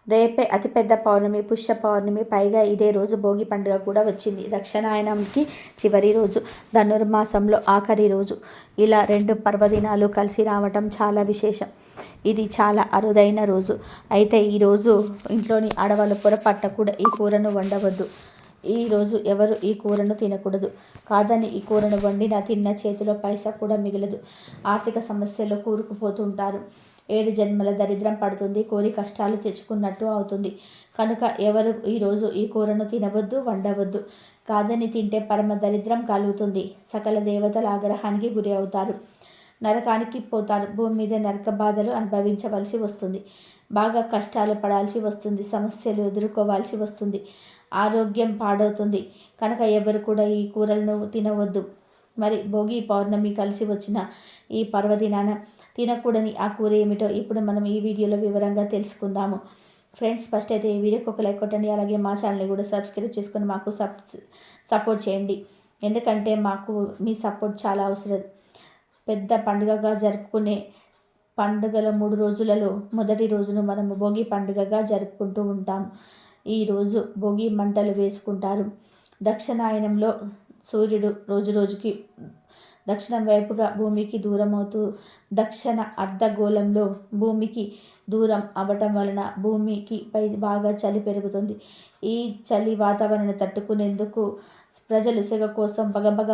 రేపే అతిపెద్ద పౌర్ణమి, పుష్య పౌర్ణమి, పైగా ఇదే రోజు భోగి పండుగ కూడా వచ్చింది. దక్షిణాయనంకి చివరి రోజు, ధనుర్మాసంలో ఆఖరి రోజు. ఇలా 2 పర్వదినాలు కలిసి రావటం చాలా విశేషం. ఇది చాలా అరుదైన రోజు. అయితే ఈరోజు ఇంట్లోని ఆడవాళ్ళు పొరపాటున కూడా ఈ కూరను వండవద్దు. ఈరోజు ఎవరు ఈ కూరను తినకూడదు. కాదని ఈ కూరను వండిన తిన్న చేతిలో పైసా కూడా మిగలదు. ఆర్థిక సమస్యల్లో కూరుకుపోతుంటారు. 7 జన్మల దరిద్రం పడుతుంది. కోరి కష్టాలు తెచ్చుకున్నట్టు అవుతుంది. కనుక ఎవరు ఈరోజు ఈ కూరను తినవద్దు, వండవద్దు. కాదని తింటే పరమ దరిద్రం కలుగుతుంది. సకల దేవతల ఆగ్రహానికి గురి అవుతారు. నరకానికి పోతారు. భూమి మీద నరక బాధలు అనుభవించవలసి వస్తుంది. బాగా కష్టాలు పడాల్సి వస్తుంది. సమస్యలు ఎదుర్కోవాల్సి వస్తుంది. ఆరోగ్యం పాడవుతుంది. కనుక ఎవరు కూడా ఈ కూరలను తినవద్దు. మరి భోగి పౌర్ణమి కలిసి వచ్చిన ఈ పర్వదినాన తినకూడని ఆ కూర ఏమిటో ఇప్పుడు మనం ఈ వీడియోలో వివరంగా తెలుసుకుందాము. ఫ్రెండ్స్, ఫస్ట్ అయితే ఈ వీడియోకి ఒక లైక్ కొట్టండి. అలాగే మా ఛానల్ని కూడా సబ్స్క్రైబ్ చేసుకొని మాకు సపోర్ట్ చేయండి. ఎందుకంటే మాకు మీ సపోర్ట్ చాలా అవసరం. పెద్ద పండుగగా జరుపుకునే పండుగల 3 రోజులలో మొదటి రోజును మనము భోగి పండుగగా జరుపుకుంటూ ఉంటాం. ఈరోజు భోగి మంటలు వేసుకుంటారు. దక్షిణాయనంలో సూర్యుడు రోజు రోజుకి దక్షిణం వైపుగా భూమికి దూరం అవుతూ దక్షిణ అర్ధగోళంలో భూమికి దూరం అవ్వటం వలన భూమికి పై బాగా చలి పెరుగుతుంది. ఈ చలి వాతావరణాన్ని తట్టుకునేందుకు ప్రజలు సెగ కోసం బగబగ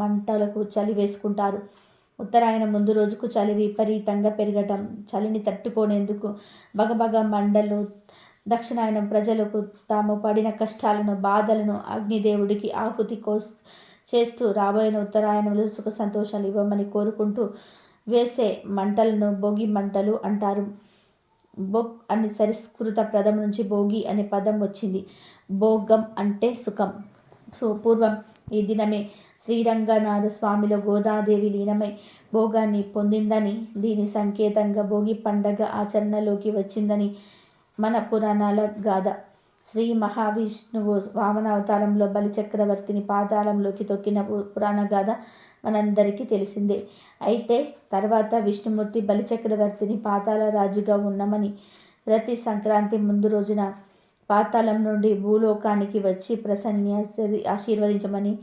మంటలకు చలి వేసుకుంటారు. ఉత్తరాయణ ముందు రోజుకు చలి విపరీతంగా పెరగటం, చలిని తట్టుకునేందుకు బగబగ మంటలు. దక్షిణాయనం ప్రజలకు తాము పడిన కష్టాలను, బాధలను అగ్నిదేవుడికి ఆహుతి చేస్తూ రాబోయిన ఉత్తరాయణంలో సుఖ సంతోషాలు ఇవ్వమని కోరుకుంటూ వేసే మంటలను భోగి మంటలు అంటారు. బొగ్ అని సంస్కృత పదం నుంచి భోగి అనే పదం వచ్చింది. భోగం అంటే సుఖం. పూర్వం ఈ దినమే శ్రీరంగనాథ స్వామిలో గోదాదేవి లీనమై భోగాన్ని పొందిందని, దీని సంకేతంగా భోగి పండగ ఆచరణలోకి వచ్చిందని మన పురాణాల గాథ. శ్రీ మహావిష్ణువు వామనావతారంలో బలిచక్రవర్తిని పాతాళంలోకి తొక్కిన పురాణ గాథ మనందరికీ తెలిసిందే. అయితే తర్వాత విష్ణుమూర్తి బలిచక్రవర్తిని పాతాళ రాజుగా ఉన్నామని, ప్రతి సంక్రాంతి ముందు రోజున పాతాళం నుండి భూలోకానికి వచ్చి ప్రసన్యాసి ఆశీర్వదించమని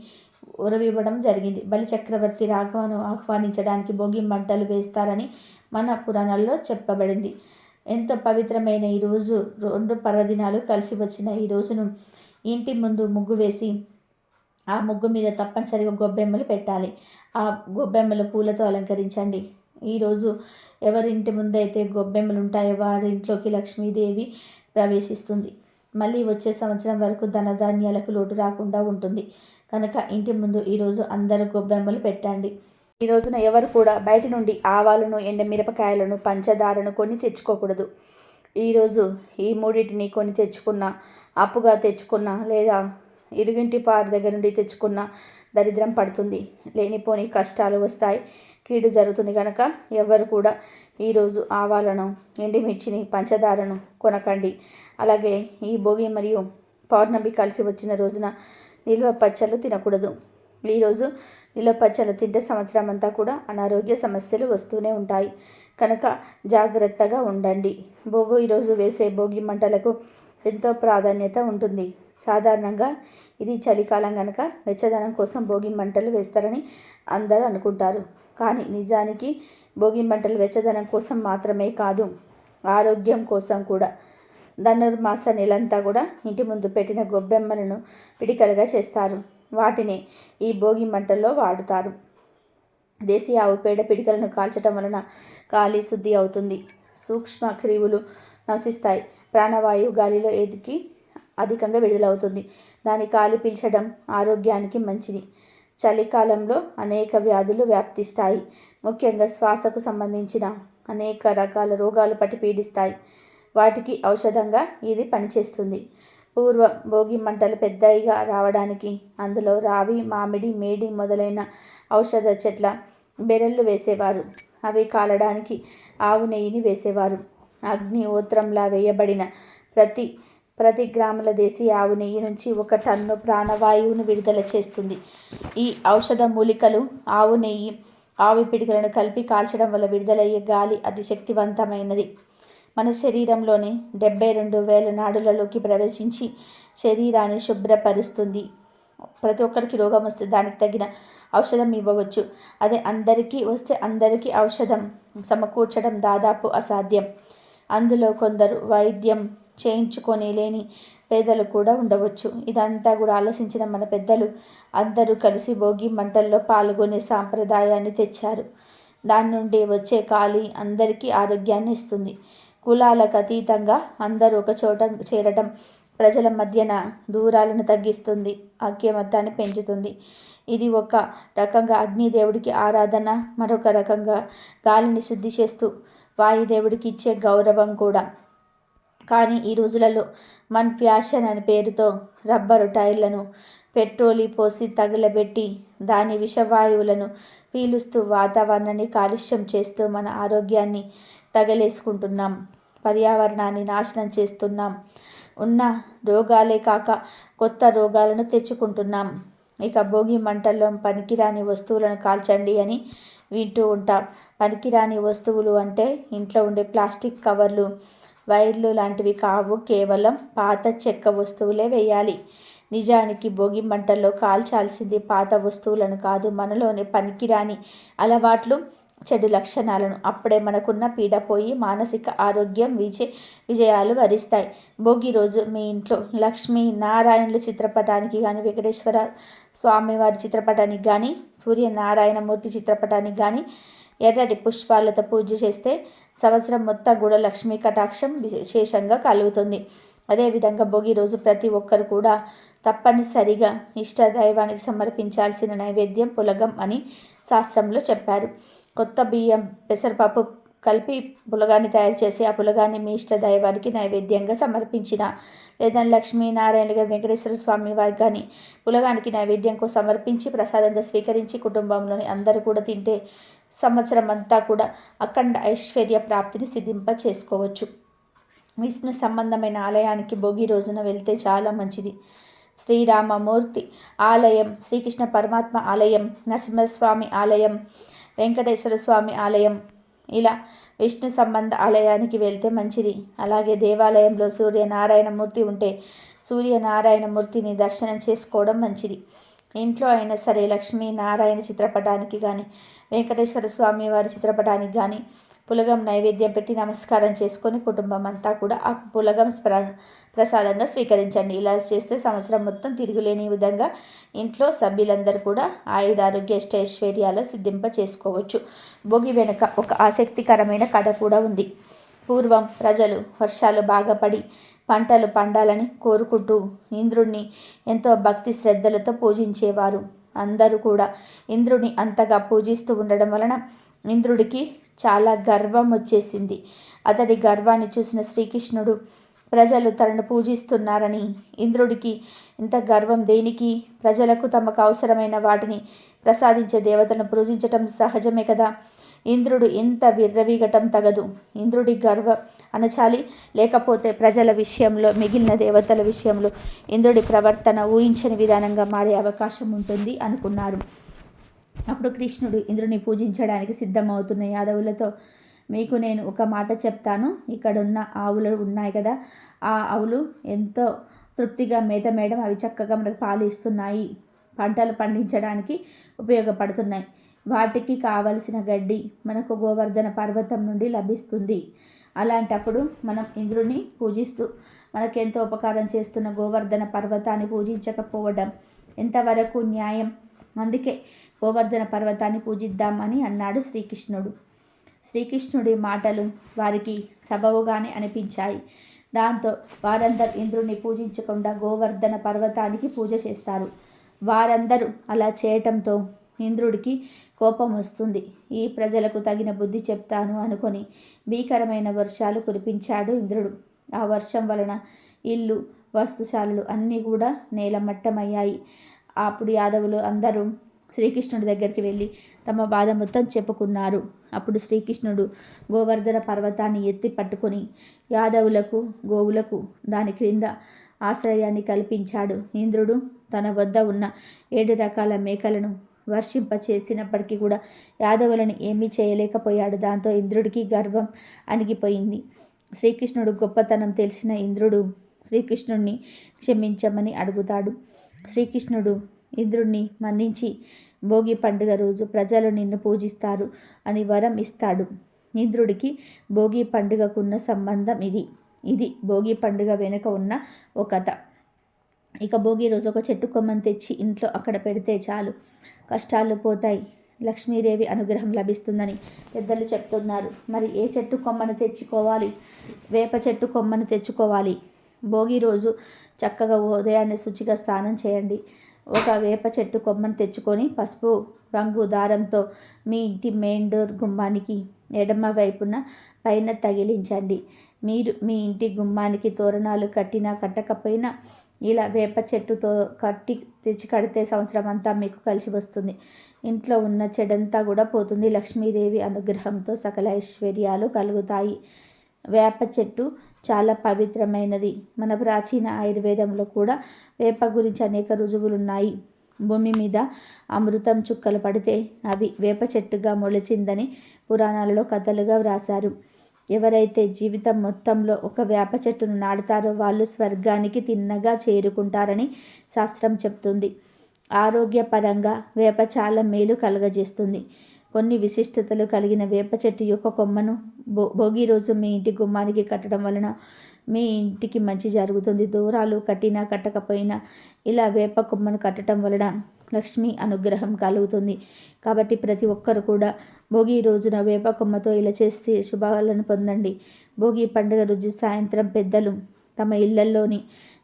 ఉరవివ్వడం జరిగింది. బలిచక్రవర్తి రాకను ఆహ్వానించడానికి భోగి మంటలు వేస్తారని మన పురాణాల్లో చెప్పబడింది. ఎంతో పవిత్రమైన ఈరోజు 2 పర్వదినాలు కలిసి వచ్చిన ఈ రోజును ఇంటి ముందు ముగ్గు వేసి ఆ ముగ్గు మీద తప్పనిసరిగా గొబ్బెమ్మలు పెట్టాలి. ఆ గొబ్బెమ్మలు పూలతో అలంకరించండి. ఈరోజు ఎవరి ఇంటి ముందైతే గొబ్బెమ్మలు ఉంటాయో వారి ఇంట్లోకి లక్ష్మీదేవి ప్రవేశిస్తుంది. మళ్ళీ వచ్చే సంవత్సరం వరకు ధనధాన్యాలకు లోటు రాకుండా ఉంటుంది. కనుక ఇంటి ముందు ఈరోజు అందరూ గొబ్బెమ్మలు పెట్టండి. ఈ రోజున ఎవరు కూడా బయట నుండి ఆవాలను, ఎండమిరపకాయలను, పంచదారను కొని తెచ్చుకోకూడదు. ఈరోజు ఈ మూడింటిని కొని తెచ్చుకున్న, అప్పుగా తెచ్చుకున్న లేదా ఇరుగింటి వారి దగ్గర నుండి తెచ్చుకున్న దరిద్రం పడుతుంది. లేనిపోని కష్టాలు వస్తాయి, కీడు జరుగుతుంది. కనుక ఎవరు కూడా ఈరోజు ఆవాలను, ఎండుమిర్చిని, పంచదారను కొనకండి. అలాగే ఈ భోగి మరియు పౌర్ణమి కలిసి వచ్చిన రోజున నిల్వ పచ్చళ్ళు తినకూడదు. ఈరోజు నిల్వ పచ్చళ్ళు తింటే సంవత్సరం అంతా కూడా అనారోగ్య సమస్యలు వస్తూనే ఉంటాయి. కనుక జాగ్రత్తగా ఉండండి. ఈరోజు వేసే భోగి మంటలకు ఎంతో ప్రాధాన్యత ఉంటుంది. సాధారణంగా ఇది చలికాలం కనుక వెచ్చదనం కోసం భోగి మంటలు వేస్తారని అందరూ అనుకుంటారు. కానీ నిజానికి భోగి మంటలు వెచ్చదనం కోసం మాత్రమే కాదు, ఆరోగ్యం కోసం కూడా. ధనుర్మాస నెలంతా కూడా ఇంటి ముందు పెట్టిన గొబ్బెమ్మలను పిడికలుగా చేస్తారు. వాటిని ఈ భోగి మంటల్లో వాడుతారు. దేశీ ఆవు పేడ పిడికలను కాల్చటం వలన గాలి శుద్ధి అవుతుంది. సూక్ష్మ క్రిములు నశిస్తాయి. ప్రాణవాయువు గాలిలో ఎదికి అధికంగా విడుదలవుతుంది. దాని గాలి పీల్చడం ఆరోగ్యానికి మంచిది. చలికాలంలో అనేక వ్యాధులు వ్యాప్తిస్తాయి. ముఖ్యంగా శ్వాసకు సంబంధించిన అనేక రకాల రోగాలు పట్టి పీడిస్తాయి. వాటికి ఔషధంగా ఇది పనిచేస్తుంది. పూర్వం భోగి మంటలు పెద్దగా రావడానికి అందులో రావి, మామిడి, మేడి మొదలైన ఔషధ చెట్ల బెరళ్ళు వేసేవారు. అవి కాలడానికి ఆవు నెయ్యిని వేసేవారు. అగ్నిహోత్రంలా వేయబడిన ప్రతి గ్రాముల దేశీ ఆవు నెయ్యి నుంచి 1 టన్ను ప్రాణవాయువును విడుదల చేస్తుంది. ఈ ఔషధ మూలికలు ఆవు నెయ్యి, ఆవు పిడికలను కలిపి కాల్చడం వల్ల విడుదలయ్యే గాలి అతి శక్తివంతమైనది. మన శరీరంలోని 72,000 నాడులలోకి ప్రవేశించి శరీరాన్ని శుభ్రపరుస్తుంది. ప్రతి ఒక్కరికి రోగం వస్తే దానికి తగిన ఔషధం ఇవ్వవచ్చు. అదే అందరికీ వస్తే అందరికీ ఔషధం సమకూర్చడం దాదాపు అసాధ్యం. అందులో కొందరు వైద్యం చేయించుకొని లేని పేదలు కూడా ఉండవచ్చు. ఇదంతా కూడా ఆలోచించిన మన పెద్దలు అందరూ కలిసి భోగి మంటల్లో పాల్గొనే సాంప్రదాయాన్ని తెచ్చారు. దాని నుండి వచ్చే గాలి అందరికీ ఆరోగ్యాన్ని ఇస్తుంది. కులాలకు అతీతంగా అందరూ ఒక చోట చేరడం ప్రజల మధ్యన దూరాలను తగ్గిస్తుంది, ఐక్యమత్యాన్ని పెంచుతుంది. ఇది ఒక రకంగా అగ్నిదేవుడికి ఆరాధన, మరొక రకంగా గాలిని శుద్ధి చేస్తూ వాయుదేవుడికి ఇచ్చే గౌరవం కూడా. కానీ ఈ రోజులలో మన్ ఫ్యాషన్ అనే పేరుతో రబ్బరు టైర్లను పెట్రోలు పోసి తగలబెట్టి దాని విషవాయువులను పీలుస్తూ వాతావరణాన్ని కాలుష్యం చేస్తూ మన ఆరోగ్యాన్ని తగలేసుకుంటున్నాం, పర్యావరణాన్ని నాశనం చేస్తున్నాం. ఉన్న రోగాలే కాక కొత్త రోగాలను తెచ్చుకుంటున్నాం. ఇక భోగి మంటల్లో పనికిరాని వస్తువులను కాల్చండి అని వింటూ ఉంటాం. పనికిరాని వస్తువులు అంటే ఇంట్లో ఉండే ప్లాస్టిక్ కవర్లు, వైర్లు లాంటివి కావు. కేవలం పాత చెక్క వస్తువులే వేయాలి. నిజానికి భోగి మంటల్లో కాల్చాల్సింది పాత వస్తువులను కాదు, మనలోని పనికిరాని అలవాట్లు, చెడు లక్షణాలను. అప్పుడే మనకున్న పీడ పోయి మానసిక ఆరోగ్యం విజయాలు వరిస్తాయి. భోగి రోజు మీ ఇంట్లో లక్ష్మీ నారాయణుల చిత్రపటానికి కానీ, వెంకటేశ్వర స్వామివారి చిత్రపటానికి కానీ, సూర్యనారాయణమూర్తి చిత్రపటానికి కానీ ఎర్రటి పుష్పాలతో పూజ చేస్తే సంవత్సరం మొత్తం కూడా లక్ష్మీ కటాక్షం విశేషంగా కలుగుతుంది. అదేవిధంగా భోగి రోజు ప్రతి ఒక్కరు కూడా తప్పనిసరిగా ఇష్ట దైవానికి సమర్పించాల్సిన నైవేద్యం పులగం అని శాస్త్రంలో చెప్పారు. కొత్త బియ్యం, పెసరపప్పు కలిపి పులగాన్ని తయారు చేసి ఆ పులగాన్ని మీ ఇష్ట దైవానికి నైవేద్యంగా సమర్పించిన, లేదా లక్ష్మీనారాయణ గారు వెంకటేశ్వర స్వామి వారికి కానీ పులగానికి నైవేద్యంకు సమర్పించి ప్రసాదంగా స్వీకరించి కుటుంబంలోని అందరూ కూడా తింటే సంవత్సరం అంతా కూడా అఖండ ఐశ్వర్య ప్రాప్తిని సిద్ధింప చేసుకోవచ్చు. విష్ణు సంబంధమైన ఆలయానికి భోగి రోజున వెళ్తే చాలా మంచిది. శ్రీరామమూర్తి ఆలయం, శ్రీకృష్ణ పరమాత్మ ఆలయం, నరసింహస్వామి ఆలయం, వెంకటేశ్వర స్వామి ఆలయం, ఇలా విష్ణు సంబంధ ఆలయానికి వెళ్తే మంచిది. అలాగే దేవాలయంలో సూర్యనారాయణమూర్తి ఉంటే సూర్యనారాయణమూర్తిని దర్శనం చేసుకోవడం మంచిది. ఇంట్లో అయినా సరే లక్ష్మీనారాయణ చిత్రపటానికి కానీ, వెంకటేశ్వర స్వామి వారి చిత్రపటానికి కానీ పులగం నైవేద్యం పెట్టి నమస్కారం చేసుకొని కుటుంబం అంతా కూడా ఆ పులగం ప్రసాదంగా స్వీకరించండి. ఇలా చేస్తే సంవత్సరం మొత్తం తిరుగులేని విధంగా ఇంట్లో సభ్యులందరూ కూడా ఆయుధారోగ్య ఐశ్వర్యాలు సిద్ధింప చేసుకోవచ్చు. భోగి వెనుక ఒక ఆసక్తికరమైన కథ కూడా ఉంది. పూర్వం ప్రజలు వర్షాలు బాగా పడి పంటలు పండాలని కోరుకుంటూ ఇంద్రుణ్ణి ఎంతో భక్తి శ్రద్ధలతో పూజించేవారు. అందరూ కూడా ఇంద్రుని అంతగా పూజిస్తూ ఉండడం వలన ఇంద్రుడికి చాలా గర్వం వచ్చేసింది. అతడి గర్వాన్ని చూసిన శ్రీకృష్ణుడు ప్రజలు తనను పూజిస్తున్నారని, ఇంద్రుడికి ఇంత గర్వం దేనికి, ప్రజలకు తమకు అవసరమైన వాటిని ప్రసాదించే దేవతలను పూజించటం సహజమే కదా, ఇంద్రుడు ఇంత విర్రవీగటం తగదు, ఇంద్రుడి గర్వం అనచాలి, లేకపోతే ప్రజల విషయంలో మిగిలిన దేవతల విషయంలో ఇంద్రుడి ప్రవర్తన ఊహించని విధానంగా మారే అవకాశం ఉంటుంది అనుకున్నారు. అప్పుడు కృష్ణుడు ఇంద్రుని పూజించడానికి సిద్ధమవుతున్న యాదవులతో, మీకు నేను ఒక మాట చెప్తాను. ఇక్కడున్న ఆవులు ఉన్నాయి కదా, ఆ ఆవులు ఎంతో తృప్తిగా మేత మేయడం, అవి చక్కగా మనకు పాలు ఇస్తున్నాయి, పంటలు పండించడానికి ఉపయోగపడుతున్నాయి. వాటికి కావలసిన గడ్డి మనకు గోవర్ధన పర్వతం నుండి లభిస్తుంది. అలాంటప్పుడు మనం ఇంద్రుని పూజిస్తూ మనకెంతో ఉపకారం చేస్తున్న గోవర్ధన పర్వతాన్ని పూజించకపోవడం ఎంతవరకు న్యాయం? అందుకే గోవర్ధన పర్వతాన్ని పూజిద్దామని అన్నాడు శ్రీకృష్ణుడు. శ్రీకృష్ణుడి మాటలు వారికి సబవుగానే అనిపించాయి. దాంతో వారందరూ ఇంద్రుని పూజించకుండా గోవర్ధన పర్వతానికి పూజ చేస్తారు. వారందరూ అలా చేయటంతో ఇంద్రుడికి కోపం వస్తుంది. ఈ ప్రజలకు తగిన బుద్ధి చెప్తాను అనుకొని భీకరమైన వర్షాలు కురిపించాడు ఇంద్రుడు. ఆ వర్షం వలన ఇల్లు, వస్తుశాలలు అన్నీ కూడా నేలమట్టమయ్యాయి. అప్పుడు యాదవులు అందరూ శ్రీకృష్ణుడి దగ్గరికి వెళ్ళి తమ బాధ మొత్తం చెప్పుకున్నారు. అప్పుడు శ్రీకృష్ణుడు గోవర్ధన పర్వతాన్ని ఎత్తి పట్టుకొని యాదవులకు, గోవులకు దాని క్రింద ఆశ్రయాన్ని కల్పించాడు. ఇంద్రుడు తన వద్ద ఉన్న 7 రకాల మేకలను వర్షింపచేసినప్పటికీ కూడా యాదవులను ఏమీ చేయలేకపోయాడు. దాంతో ఇంద్రుడికి గర్వం అణిగిపోయింది. శ్రీకృష్ణుడు గొప్పతనం తెలిసిన ఇంద్రుడు శ్రీకృష్ణుడిని క్షమించమని అడుగుతాడు. శ్రీకృష్ణుడు ఇంద్రుడిని మన్నించి భోగి పండుగ రోజు ప్రజలు నిన్ను పూజిస్తారు అని వరం ఇస్తాడు. ఇంద్రుడికి భోగి పండుగకున్న సంబంధం ఇది భోగి పండుగ వెనుక ఉన్న ఓ కథ. ఇక భోగి రోజు ఒక చెట్టు కొమ్మను తెచ్చి ఇంట్లో అక్కడ పెడితే చాలు, కష్టాలు పోతాయి, లక్ష్మీదేవి అనుగ్రహం లభిస్తుందని పెద్దలు చెప్తున్నారు. మరి ఏ చెట్టు కొమ్మను తెచ్చుకోవాలి? వేప చెట్టు కొమ్మను తెచ్చుకోవాలి. భోగి రోజు చక్కగా ఉదయాన్నే శుచిగా స్నానం చేయండి. ఒక వేప చెట్టు కొమ్మను తెచ్చుకొని పసుపు రంగు దారంతో మీ ఇంటి మెయిన్ డోర్ గుమ్మానికి ఎడమ వైపున పైన తగిలించండి. మీరు మీ ఇంటి గుమ్మానికి తోరణాలు కట్టినా కట్టకపోయినా ఇలా వేప చెట్టుతో తెచ్చి కడితే సంవత్సరం అంతా మీకు కలిసి వస్తుంది. ఇంట్లో ఉన్న చెడంతా కూడా పోతుంది. లక్ష్మీదేవి అనుగ్రహంతో సకల ఐశ్వర్యాలు కలుగుతాయి. వేప చెట్టు చాలా పవిత్రమైనది. మన ప్రాచీన ఆయుర్వేదంలో కూడా వేప గురించి అనేక రుజువులున్నాయి. భూమి మీద అమృతం చుక్కలు పడితే అవి వేప చెట్టుగా మొలిచిందని పురాణాలలో కథలుగా వ్రాశారు. ఎవరైతే జీవితం మొత్తంలో ఒక వేప చెట్టును నాటుతారో వాళ్ళు స్వర్గానికి తిన్నగా చేరుకుంటారని శాస్త్రం చెప్తుంది. ఆరోగ్యపరంగా వేప చాలా మేలు కలుగజేస్తుంది. కొన్ని విశిష్టతలు కలిగిన వేప చెట్టు యొక్క కొమ్మను భోగి రోజు మీ ఇంటి గుమ్మానికి కట్టడం వలన మీ ఇంటికి మంచి జరుగుతుంది. దూరాలు కట్టినా కట్టకపోయినా ఇలా వేప కొమ్మను కట్టడం వలన లక్ష్మి అనుగ్రహం కలుగుతుంది. కాబట్టి ప్రతి ఒక్కరు కూడా భోగి రోజున వేప కొమ్మతో ఇలా చేస్తే శుభాలను పొందండి. భోగి పండుగ రోజు సాయంత్రం పెద్దలు తమ ఇళ్లల్లోని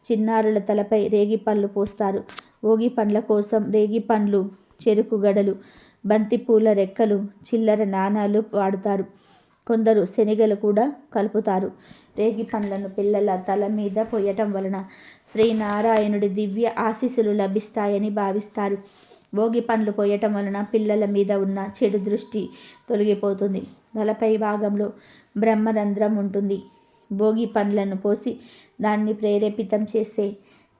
చిన్నారుల తలపై రేగి పళ్ళు పోస్తారు. భోగి పండ్ల కోసం రేగి పండ్లు, చెరుకు గడలు, బంతిపూల రెక్కలు, చిల్లర నాణాలు వాడుతారు. కొందరు శనగలు కూడా కలుపుతారు. రేగి పండ్లను పిల్లల తల మీద పోయటం వలన శ్రీనారాయణుడి దివ్య ఆశీస్సులు లభిస్తాయని భావిస్తారు. భోగి పండ్లు పోయటం వలన పిల్లల మీద ఉన్న చెడు దృష్టి తొలగిపోతుంది. తలపై భాగంలో బ్రహ్మరంధ్రం ఉంటుంది. భోగి పండ్లను పోసి దాన్ని ప్రేరేపితం చేస్తే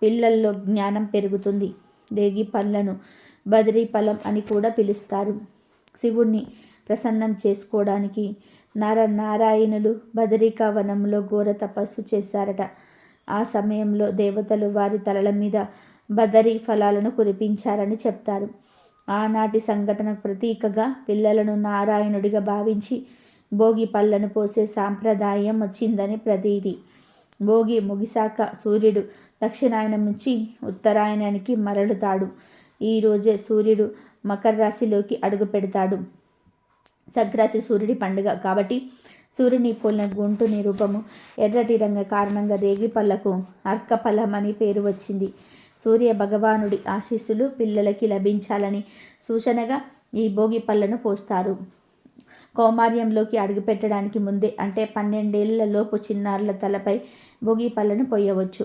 పిల్లల్లో జ్ఞానం పెరుగుతుంది. రేగి పండ్లను బదిరీ ఫలం అని కూడా పిలుస్తారు. శివుణ్ణి ప్రసన్నం చేసుకోవడానికి నారాయణులు బదరికా వనంలో ఘోర తపస్సు చేశారట. ఆ సమయంలో దేవతలు వారి తలల మీద బదరీ ఫలాలను కురిపించారని చెప్తారు. ఆనాటి సంఘటనకు ప్రతీకగా పిల్లలను నారాయణుడిగా భావించి భోగి పళ్ళను పోసే సాంప్రదాయం వచ్చిందని ప్రతీతి. భోగి ముగిశాక సూర్యుడు దక్షిణాయనం నుంచి ఉత్తరాయణానికి మరలుతాడు. ఈరోజే సూర్యుడు మకర రాశిలోకి అడుగు పెడతాడు. సంక్రాంతి సూర్యుడి పండుగ కాబట్టి సూర్యుని పోలిన గుంటుని రూపము ఎర్రటి రంగు కారణంగా రేగి పళ్ళకు అర్కఫలం అని పేరు వచ్చింది. సూర్య భగవానుడి ఆశీస్సులు పిల్లలకి లభించాలని సూచనగా ఈ భోగి పళ్ళను పోస్తారు. కౌమార్యంలోకి అడుగుపెట్టడానికి ముందే అంటే 12 ఏళ్ల లోపు చిన్నారుల తలపై భోగి పళ్ళను పోయవచ్చు.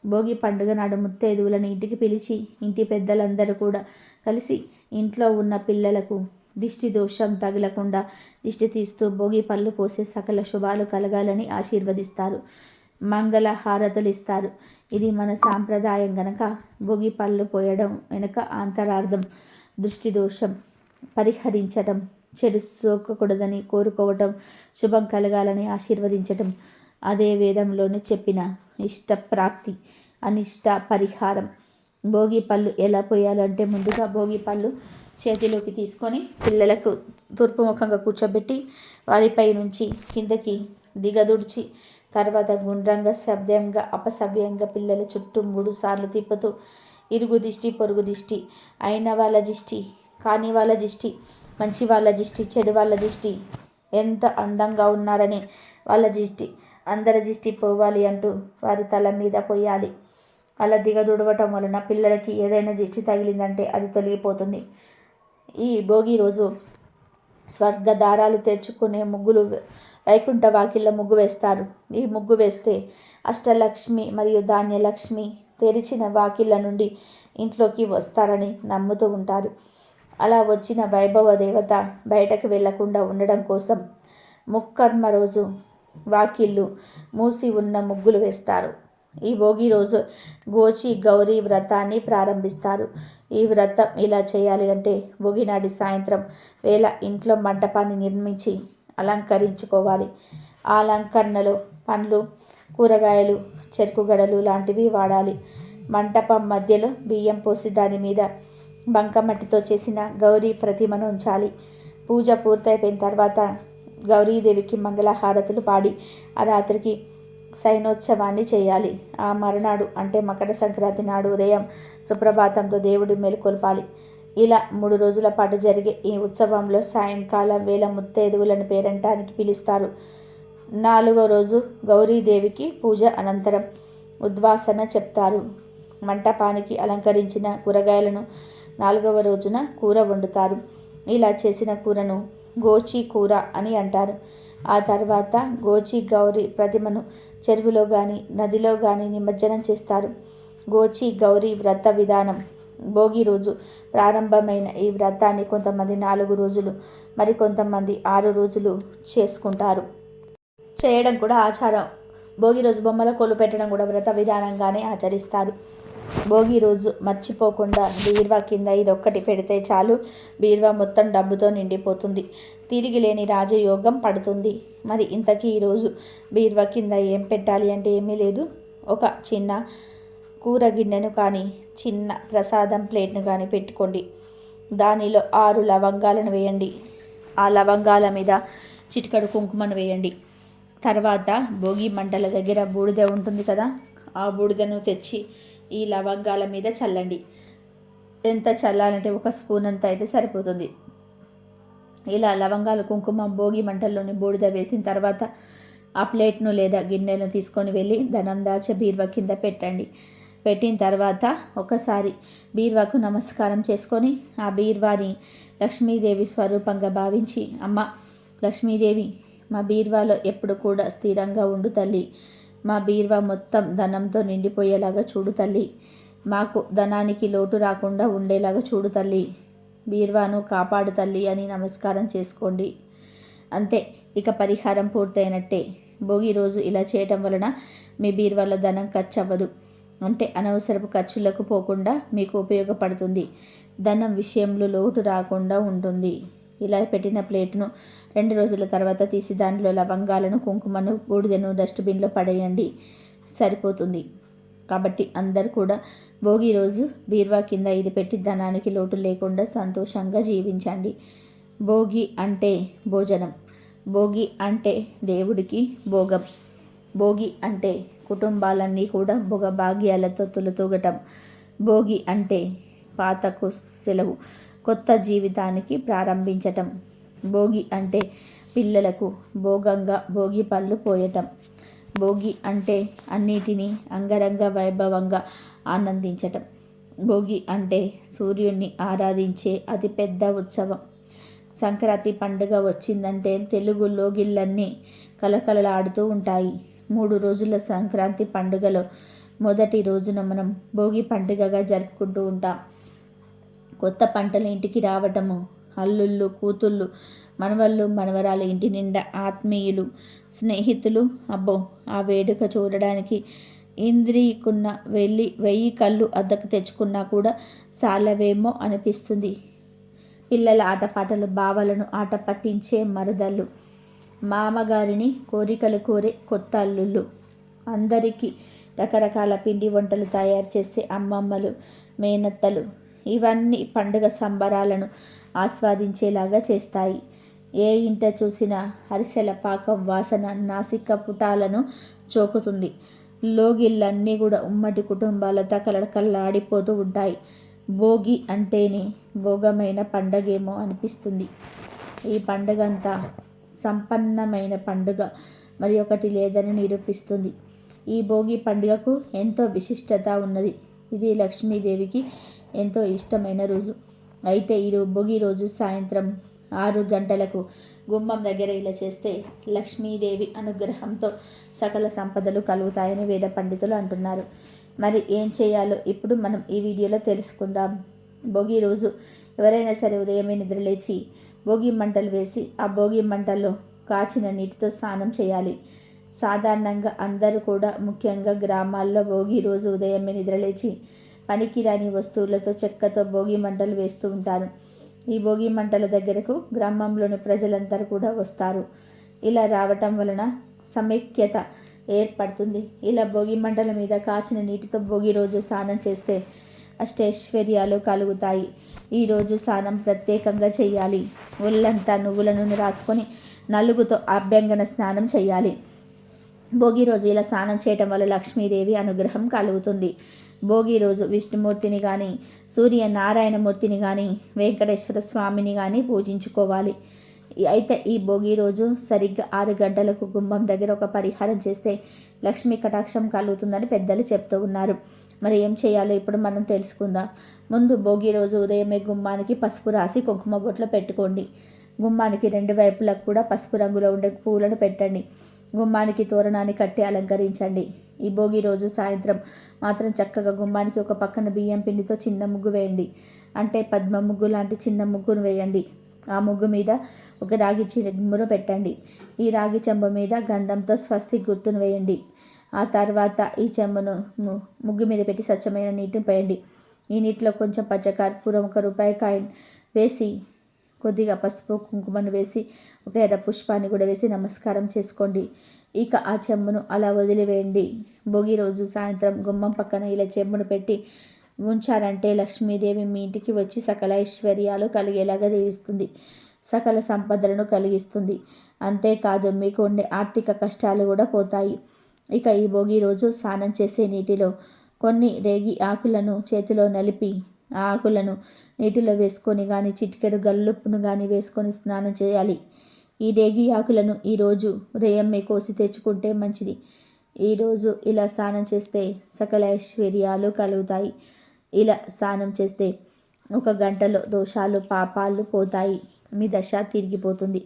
భోగి పండుగ నాడు ముత్తైదువులను ఇంటికి పిలిచి ఇంటి పెద్దలందరూ కూడా కలిసి ఇంట్లో ఉన్న పిల్లలకు దిష్టి దోషం తగలకుండా దిష్టి తీస్తూ భోగి పళ్ళు పోసే సకల శుభాలు కలగాలని ఆశీర్వదిస్తారు. మంగళ హారతులు ఇస్తారు. ఇది మన సాంప్రదాయం గనక భోగి పళ్ళు పోయడం వెనుక అంతరార్థం దృష్టి దోషం పరిహరించడం, చెడు సోకకూడదని కోరుకోవటం, శుభం కలగాలని ఆశీర్వదించటం. అదే వేదంలోనే చెప్పిన ఇష్టప్రాప్తి, అనిష్ట పరిహారం. భోగి పళ్ళు ఎలా పోయాలంటే ముందుగా భోగి పళ్ళు చేతిలోకి తీసుకొని పిల్లలకు తూర్పుముఖంగా కూర్చోబెట్టి వారిపై నుంచి కిందకి దిగదుడిచి తర్వాత గుండ్రంగా సభ్యంగా అపసభ్యంగా పిల్లల చుట్టూ 3 సార్లు తిప్పుతూ ఇరుగు దిష్టి, పొరుగు దిష్టి, అయిన వాళ్ళ దిష్టి, కాని వాళ్ళ దిష్టి, మంచి వాళ్ళ దిష్టి, చెడు వాళ్ళ దిష్టి, ఎంత అందంగా ఉన్నారని వాళ్ళ దిష్టి, అందరి దిష్టి పోవాలి అంటూ వారి తల మీద పోయాలి. అలా దిగదుడవటం వలన పిల్లలకి ఏదైనా దిష్టి తగిలిందంటే అది తొలగిపోతుంది. ఈ భోగి రోజు స్వర్గ దారాలు తెరుచుకునే ముగ్గులు వైకుంఠ వాకిళ్ళ ముగ్గు వేస్తారు. ఈ ముగ్గు వేస్తే అష్టలక్ష్మి మరియు ధాన్యలక్ష్మి తెరిచిన వాకిళ్ళ నుండి ఇంట్లోకి వస్తారని నమ్ముతూ ఉంటారు. అలా వచ్చిన వైభవ దేవత బయటకు వెళ్లకుండా ఉండడం కోసం ముక్కర్మ రోజు వాకిళ్ళు మూసి ఉన్న ముగ్గులు వేస్తారు. ఈ భోగి రోజు గోచి గౌరీ వ్రతాన్ని ప్రారంభిస్తారు. ఈ వ్రతం ఇలా చేయాలి అంటే భోగి నాటి సాయంత్రం వేళ ఇంట్లో మంటపాన్ని నిర్మించి అలంకరించుకోవాలి. ఆ అలంకరణలో పండ్లు, కూరగాయలు, చెరుకు గడలు లాంటివి వాడాలి. మంటపం మధ్యలో బియ్యం పోసి దాని మీద బంకమట్టితో చేసిన గౌరీ ప్రతిమను ఉంచాలి. పూజ పూర్తయిపోయిన తర్వాత గౌరీదేవికి మంగళహారతులు పాడి ఆ రాత్రికి శయనోత్సవాన్ని చేయాలి. ఆ మరునాడు అంటే మకర సంక్రాంతి నాడు ఉదయం సుప్రభాతంతో దేవుడి మేలుకొల్పాలి. ఇలా 3 రోజుల పాటు జరిగే ఈ ఉత్సవంలో సాయంకాలం వేళ ముత్తైదువులను పేరంటానికి పిలుస్తారు. 4వ రోజు గౌరీదేవికి పూజ అనంతరం ఉద్వాసన చెప్తారు. మంటపానికి అలంకరించిన కూరగాయలను 4వ రోజున కూర వండుతారు. ఇలా చేసిన కూరను గోచి కూర అని అంటారు. ఆ తర్వాత గోచి గౌరీ ప్రతిమను చెరువులో కానీ నదిలో కానీ నిమజ్జనం చేస్తారు. గోచి గౌరీ వ్రత విధానం. భోగి రోజు ప్రారంభమైన ఈ వ్రతాన్ని కొంతమంది 4 రోజులు, మరికొంతమంది 6 రోజులు చేసుకుంటారు. చేయడం కూడా ఆచారం. భోగి రోజు బొమ్మల కొలు పెట్టడం కూడా వ్రత విధానంగానే ఆచరిస్తారు. భోగి రోజు మర్చిపోకుండా బీరువా కింద ఇదొక్కటి పెడితే చాలు, బీరువా మొత్తం డబ్బుతో నిండిపోతుంది. తిరిగి లేని రాజయోగం పడుతుంది. మరి ఇంతకీ ఈరోజు బీరువా కింద ఏం పెట్టాలి అంటే ఏమీ లేదు. ఒక చిన్న కూర గిన్నెను కానీ చిన్న ప్రసాదం ప్లేట్ను కానీ పెట్టుకోండి. దానిలో 6 లవంగాలను వేయండి. ఆ లవంగాల మీద చిటికెడు కుంకుమను వేయండి. తర్వాత భోగి మంటల దగ్గర బూడిద ఉంటుంది కదా, ఆ బూడిదను తెచ్చి ఈ లవంగాల మీద చల్లండి. ఎంత చల్లాలంటే 1 స్పూన్ అంత అయితే సరిపోతుంది. ఇలా లవంగాలు, కుంకుమ భోగి మంటల్లోని బూడిద వేసిన తర్వాత ఆ ప్లేట్ను లేదా గిన్నెను తీసుకొని వెళ్ళి ధనం దాచే బీరువా కింద పెట్టండి. పెట్టిన తర్వాత ఒకసారి బీరువాకు నమస్కారం చేసుకొని ఆ బీరువాని లక్ష్మీదేవి స్వరూపంగా భావించి, అమ్మ లక్ష్మీదేవి, మా బీరువాలో ఎప్పుడు కూడా స్థిరంగా ఉండు తల్లి. మా బీరువా మొత్తం ధనంతో నిండిపోయేలాగా చూడు తల్లి. మాకు ధనానికి లోటు రాకుండా ఉండేలాగా చూడు తల్లి. బీరువాను కాపాడు తల్లి అని నమస్కారం చేసుకోండి. అంతే, ఇక పరిహారం పూర్తయినట్టే. భోగి రోజు ఇలా చేయటం వలన మీ బీరువాలో ధనం ఖర్చు అవ్వదు. అంటే అనవసరపు ఖర్చులకు పోకుండా మీకు ఉపయోగపడుతుంది. ధనం విషయంలో లోటు రాకుండా ఉంటుంది. ఇలా పెట్టిన ప్లేట్ను 2 రోజుల తర్వాత తీసి దానిలో లవంగాలను, కుంకుమను, బూడిదను డస్ట్బిన్లో పడేయండి. సరిపోతుంది. కాబట్టి అందరు కూడా భోగి రోజు బీరువా కింద ఇది పెట్టి ధనానికి లోటు లేకుండా సంతోషంగా జీవించండి. భోగి అంటే భోజనం. భోగి అంటే దేవుడికి భోగం. భోగి అంటే కుటుంబాలన్నీ కూడా భోగభాగ్యాలతో తులతూగటం. భోగి అంటే పాతకు సెలవు, కొత్త జీవితానికి ప్రారంభించటం. భోగి అంటే పిల్లలకు భోగంగా భోగి పళ్ళు పోయటం. భోగి అంటే అన్నిటినీ అంగరంగ వైభవంగా ఆనందించటం. భోగి అంటే సూర్యుడిని ఆరాధించే అతిపెద్ద ఉత్సవం. సంక్రాంతి పండుగ వచ్చిందంటే తెలుగు లోగిళ్ళన్నీ కలకలలాడుతూ ఉంటాయి. 3 రోజుల సంక్రాంతి పండుగలో మొదటి రోజున మనం భోగి పండుగగా జరుపుకుంటూ ఉంటాం. కొత్త పంటలు ఇంటికి రావటము, అల్లుళ్ళు, కూతుళ్ళు, మనవళ్ళు, మనవరాలు ఇంటి నిండా ఆత్మీయులు, స్నేహితులు. అబ్బో, ఆ వేడుక చూడడానికి ఇంద్రికున్న 1000 కళ్ళు అద్దకు తెచ్చుకున్నా కూడా సాలవేమో అనిపిస్తుంది. పిల్లల ఆటపాటలు, బావలను ఆట పట్టించే మరదళ్ళు, మామగారిని కోరికలు కోరే కొత్త అల్లుళ్ళు, అందరికీ రకరకాల పిండి వంటలు తయారు చేసే అమ్మమ్మలు, మేనత్తలు, ఇవన్నీ పండుగ సంబరాలను ఆస్వాదించేలాగా చేస్తాయి. ఏ ఇంట చూసినా అరిసెల పాకం వాసన నాసిక పుటాలను చోకుతుంది. లోగిళ్ళన్నీ కూడా ఉమ్మడి కుటుంబాలతో కలకల్లాడిపోతూ ఉంటాయి. భోగి అంటేనే భోగమైన పండగేమో అనిపిస్తుంది. ఈ పండుగంతా సంపన్నమైన పండుగ మరి ఒకటి లేదని నిరూపిస్తుంది. ఈ భోగి పండుగకు ఎంతో విశిష్టత ఉన్నది. ఇది లక్ష్మీదేవికి ఎంతో ఇష్టమైన రోజు. అయితే ఈ భోగి రోజు సాయంత్రం 6 గంటలకు గుమ్మం దగ్గర ఇలా చేస్తే లక్ష్మీదేవి అనుగ్రహంతో సకల సంపదలు కలుగుతాయని వేద పండితులు అంటున్నారు. మరి ఏం చేయాలో ఇప్పుడు మనం ఈ వీడియోలో తెలుసుకుందాం. భోగి రోజు ఎవరైనా సరే ఉదయమే నిద్రలేచి భోగి మంటలు వేసి ఆ భోగి మంటల్లో కాచిన నీటితో స్నానం చేయాలి. సాధారణంగా అందరూ కూడా ముఖ్యంగా గ్రామాల్లో భోగి రోజు ఉదయమే నిద్రలేచి పనికిరాని వస్తువులతో చెక్కతో భోగి మంటలు వేస్తూ ఉంటారు. ఈ భోగి మంటల దగ్గరకు గ్రామంలోని ప్రజలందరూ కూడా వస్తారు. ఇలా రావటం వలన సమైక్యత ఏర్పడుతుంది. ఇలా భోగి మంటల మీద కాచిన నీటితో భోగి రోజు స్నానం చేస్తే అష్టైశ్వర్యాలు కలుగుతాయి. ఈరోజు స్నానం ప్రత్యేకంగా చేయాలి. ఒళ్ళంతా నువ్వుల నూనె రాసుకొని నలుగుతో అభ్యంగన స్నానం చేయాలి. భోగి రోజు ఇలా స్నానం చేయటం వల్ల లక్ష్మీదేవి అనుగ్రహం కలుగుతుంది. భోగి రోజు విష్ణుమూర్తిని కానీ, సూర్యనారాయణమూర్తిని కానీ, వెంకటేశ్వర స్వామిని కానీ పూజించుకోవాలి. అయితే ఈ భోగి రోజు సరిగ్గా 6 గంటలకు గుమ్మం దగ్గర ఒక పరిహారం చేస్తే లక్ష్మీ కటాక్షం కలుగుతుందని పెద్దలు చెప్తూ ఉన్నారు. మరి ఏం చేయాలో ఇప్పుడు మనం తెలుసుకుందాం. ముందు భోగి రోజు ఉదయమే గుమ్మానికి పసుపు రాసి కుంకుమ బొట్లు పెట్టుకోండి. గుమ్మానికి 2 వైపులకు కూడా పసుపు రంగులో ఉండే పూలను పెట్టండి. గుమ్మానికి తోరణాన్ని కట్టి అలంకరించండి. ఈ భోగి రోజు సాయంత్రం మాత్రం చక్కగా గుమ్మానికి ఒక పక్కన బియ్యం పిండితో చిన్న ముగ్గు వేయండి. అంటే పద్మ ముగ్గు లాంటి చిన్న ముగ్గును వేయండి. ఆ ముగ్గు మీద ఒక రాగి చెంబును పెట్టండి. ఈ రాగి చెంబు మీద గంధంతో స్వస్తి గుర్తును వేయండి. ఆ తర్వాత ఈ చెంబును ముగ్గు మీద పెట్టి స్వచ్ఛమైన నీటిని పోయండి. ఈ నీటిలో కొంచెం పచ్చకర్పూరం, 1 రూపాయి కాయిన్ వేసి, కొద్దిగా పసుపు కుంకుమను వేసి, ఒక ఎర్ర పుష్పాన్ని కూడా వేసి నమస్కారం చేసుకోండి. ఇక ఆ చెంబును అలా వదిలివేయండి. భోగి రోజు సాయంత్రం గుమ్మం పక్కన ఇలా చెంబును పెట్టి ఉంచారంటే లక్ష్మీదేవి మీ ఇంటికి వచ్చి సకల ఐశ్వర్యాలు కలిగేలాగా దీవిస్తుంది. సకల సంపదలను కలిగిస్తుంది. అంతేకాదు మీకు ఉండే ఆర్థిక కష్టాలు కూడా పోతాయి. ఇక ఈ భోగి రోజు స్నానం చేసే నీటిలో కొన్ని రేగి ఆకులను చేతిలో నలిపి ఆ ఆకులను నీటిలో వేసుకొని కానీ, చిటికెడు గల్లుప్పును కానీ వేసుకొని స్నానం చేయాలి. ఈ రేగి ఆకులను ఈరోజు ఉదయమే కోసి తెచ్చుకుంటే మంచిది. ఈరోజు ఇలా స్నానం చేస్తే సకల ఐశ్వర్యాలు కలుగుతాయి. ఇలా స్నానం చేస్తే 1 గంటలో దోషాలు పాపాలు పోతాయి. మీ దశ తిరిగిపోతుంది.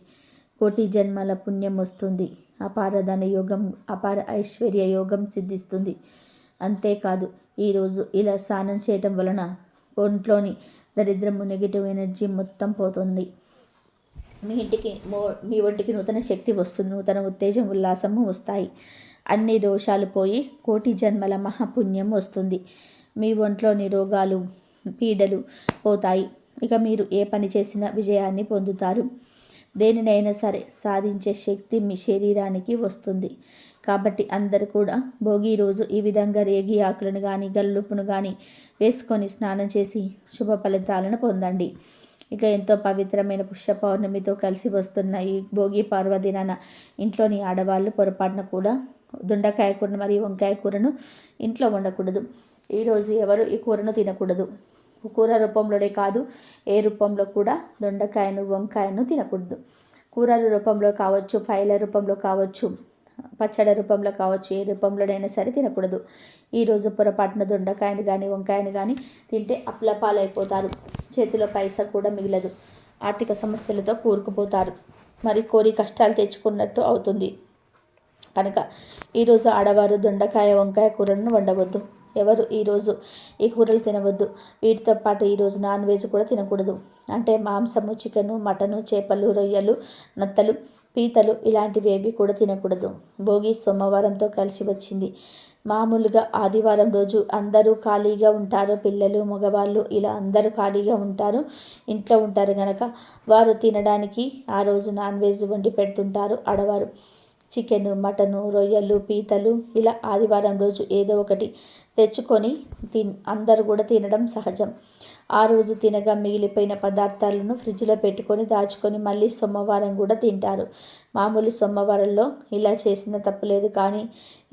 కోటి జన్మల పుణ్యం వస్తుంది. అపార ధన యోగం, అపార ఐశ్వర్య యోగం సిద్ధిస్తుంది. అంతేకాదు ఈరోజు ఇలా స్నానం చేయటం వలన ఒంట్లోని దరిద్రము, నెగిటివ్ ఎనర్జీ మొత్తం పోతుంది. మీ ఒంటికి నూతన శక్తి వస్తుంది. నూతన ఉత్తేజం, ఉల్లాసము వస్తాయి. అన్ని దోషాలు పోయి కోటి జన్మల మహాపుణ్యం వస్తుంది. మీ ఒంట్లోని రోగాలు, పీడలు పోతాయి. ఇక మీరు ఏ పని చేసినా విజయాన్ని పొందుతారు. దేనినైనా సరే సాధించే శక్తి మీ శరీరానికి వస్తుంది. కాబట్టి అందరూ కూడా భోగి రోజు ఈ విధంగా రేగి ఆకులను కానీ, గల్లుప్పును కానీ వేసుకొని స్నానం చేసి శుభ ఫలితాలను పొందండి. ఇక ఎంతో పవిత్రమైన పుష్య పౌర్ణమితో కలిసి వస్తున్న ఈ భోగి పర్వదినాన ఇంట్లోని ఆడవాళ్ళు పొరపాటున కూడా దొండకాయ కూర మరియు వంకాయ కూరను ఇంట్లో వండకూడదు. ఈరోజు ఎవరు ఈ కూరను తినకూడదు. కూర రూపంలోనే కాదు, ఏ రూపంలో కూడా దొండకాయను, వంకాయను తినకూడదు. కూరల రూపంలో కావచ్చు, ఫ్రైల రూపంలో కావచ్చు, పచ్చడి రూపంలో కావచ్చు, ఏ రూపంలోనైనా సరే తినకూడదు. ఈరోజు పొరపాటున దొండకాయను కానీ, వంకాయను కానీ తింటే అప్లపాలైపోతారు. చేతిలో పైసా కూడా మిగలదు. ఆర్థిక సమస్యలతో కూరుకుపోతారు. మరి కోరి కష్టాలు తెచ్చుకున్నట్టు అవుతుంది. కనుక ఈరోజు ఆడవారు దొండకాయ, వంకాయ కూరలను వండవద్దు. ఎవరు ఈరోజు ఈ కూరలు తినవద్దు. వీటితో పాటు ఈరోజు నాన్ వెజ్ కూడా తినకూడదు. అంటే మాంసము, చికెను, మటను, చేపలు, రొయ్యలు, నత్తలు, పీతలు ఇలాంటివి ఏవి కూడా తినకూడదు. భోగి సోమవారంతో కలిసి వచ్చింది. మామూలుగా ఆదివారం రోజు అందరూ ఖాళీగా ఉంటారు. పిల్లలు, మగవాళ్ళు ఇలా అందరూ ఖాళీగా ఉంటారు. ఇంట్లో ఉంటారు కనుక వారు తినడానికి ఆ రోజు నాన్ వెజ్ వండి పెడుతుంటారు ఆడవారు. చికెను, మటను, రొయ్యలు, పీతలు ఇలా ఆదివారం రోజు ఏదో ఒకటి తెచ్చుకొని అందరూ కూడా తినడం సహజం. ఆ రోజు తినగా మిగిలిపోయిన పదార్థాలను ఫ్రిడ్జ్లో పెట్టుకొని దాచుకొని మళ్ళీ సోమవారం కూడా తింటారు. మామూలు సోమవారంలో ఇలా చేసిన తప్పులేదు. కానీ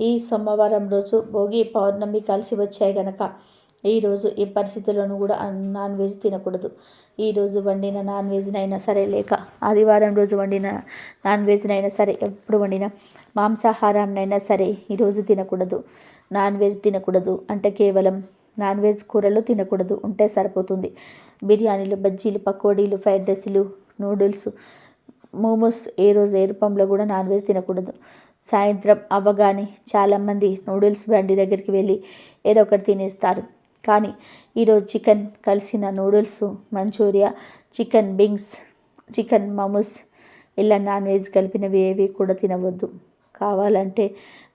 ఈ సోమవారం రోజు భోగి పౌర్ణమి కలిసి వచ్చాయి కనుక ఈరోజు ఈ పరిస్థితుల్లోనూ కూడా నాన్ వెజ్ తినకూడదు. ఈరోజు వండిన నాన్ వెజ్నైనా సరే, లేక ఆదివారం రోజు వండిన నాన్ వెజ్నైనా సరే, ఎప్పుడు వండిన మాంసాహారాన్నైనా సరే ఈరోజు తినకూడదు. నాన్ వెజ్ తినకూడదు అంటే కేవలం నాన్ వెజ్ కూరలు తినకూడదు ఉంటే సరిపోతుంది. బిర్యానీలు, బజ్జీలు, పకోడీలు, ఫ్రైడ్ రైస్లు, నూడిల్స్, మోమోస్ ఏ రోజు ఏ రూపంలో కూడా నాన్ వెజ్ తినకూడదు. సాయంత్రం అవ్వగానే చాలామంది నూడిల్స్ బండి దగ్గరికి వెళ్ళి ఏదో ఒకటి తినేస్తారు. కానీ ఈరోజు చికెన్ కలిసిన noodles, Manchuria, chicken wings, chicken momos ఇలా నాన్ వెజ్ కలిపినవి ఏవి కూడా తినవద్దు. కావాలంటే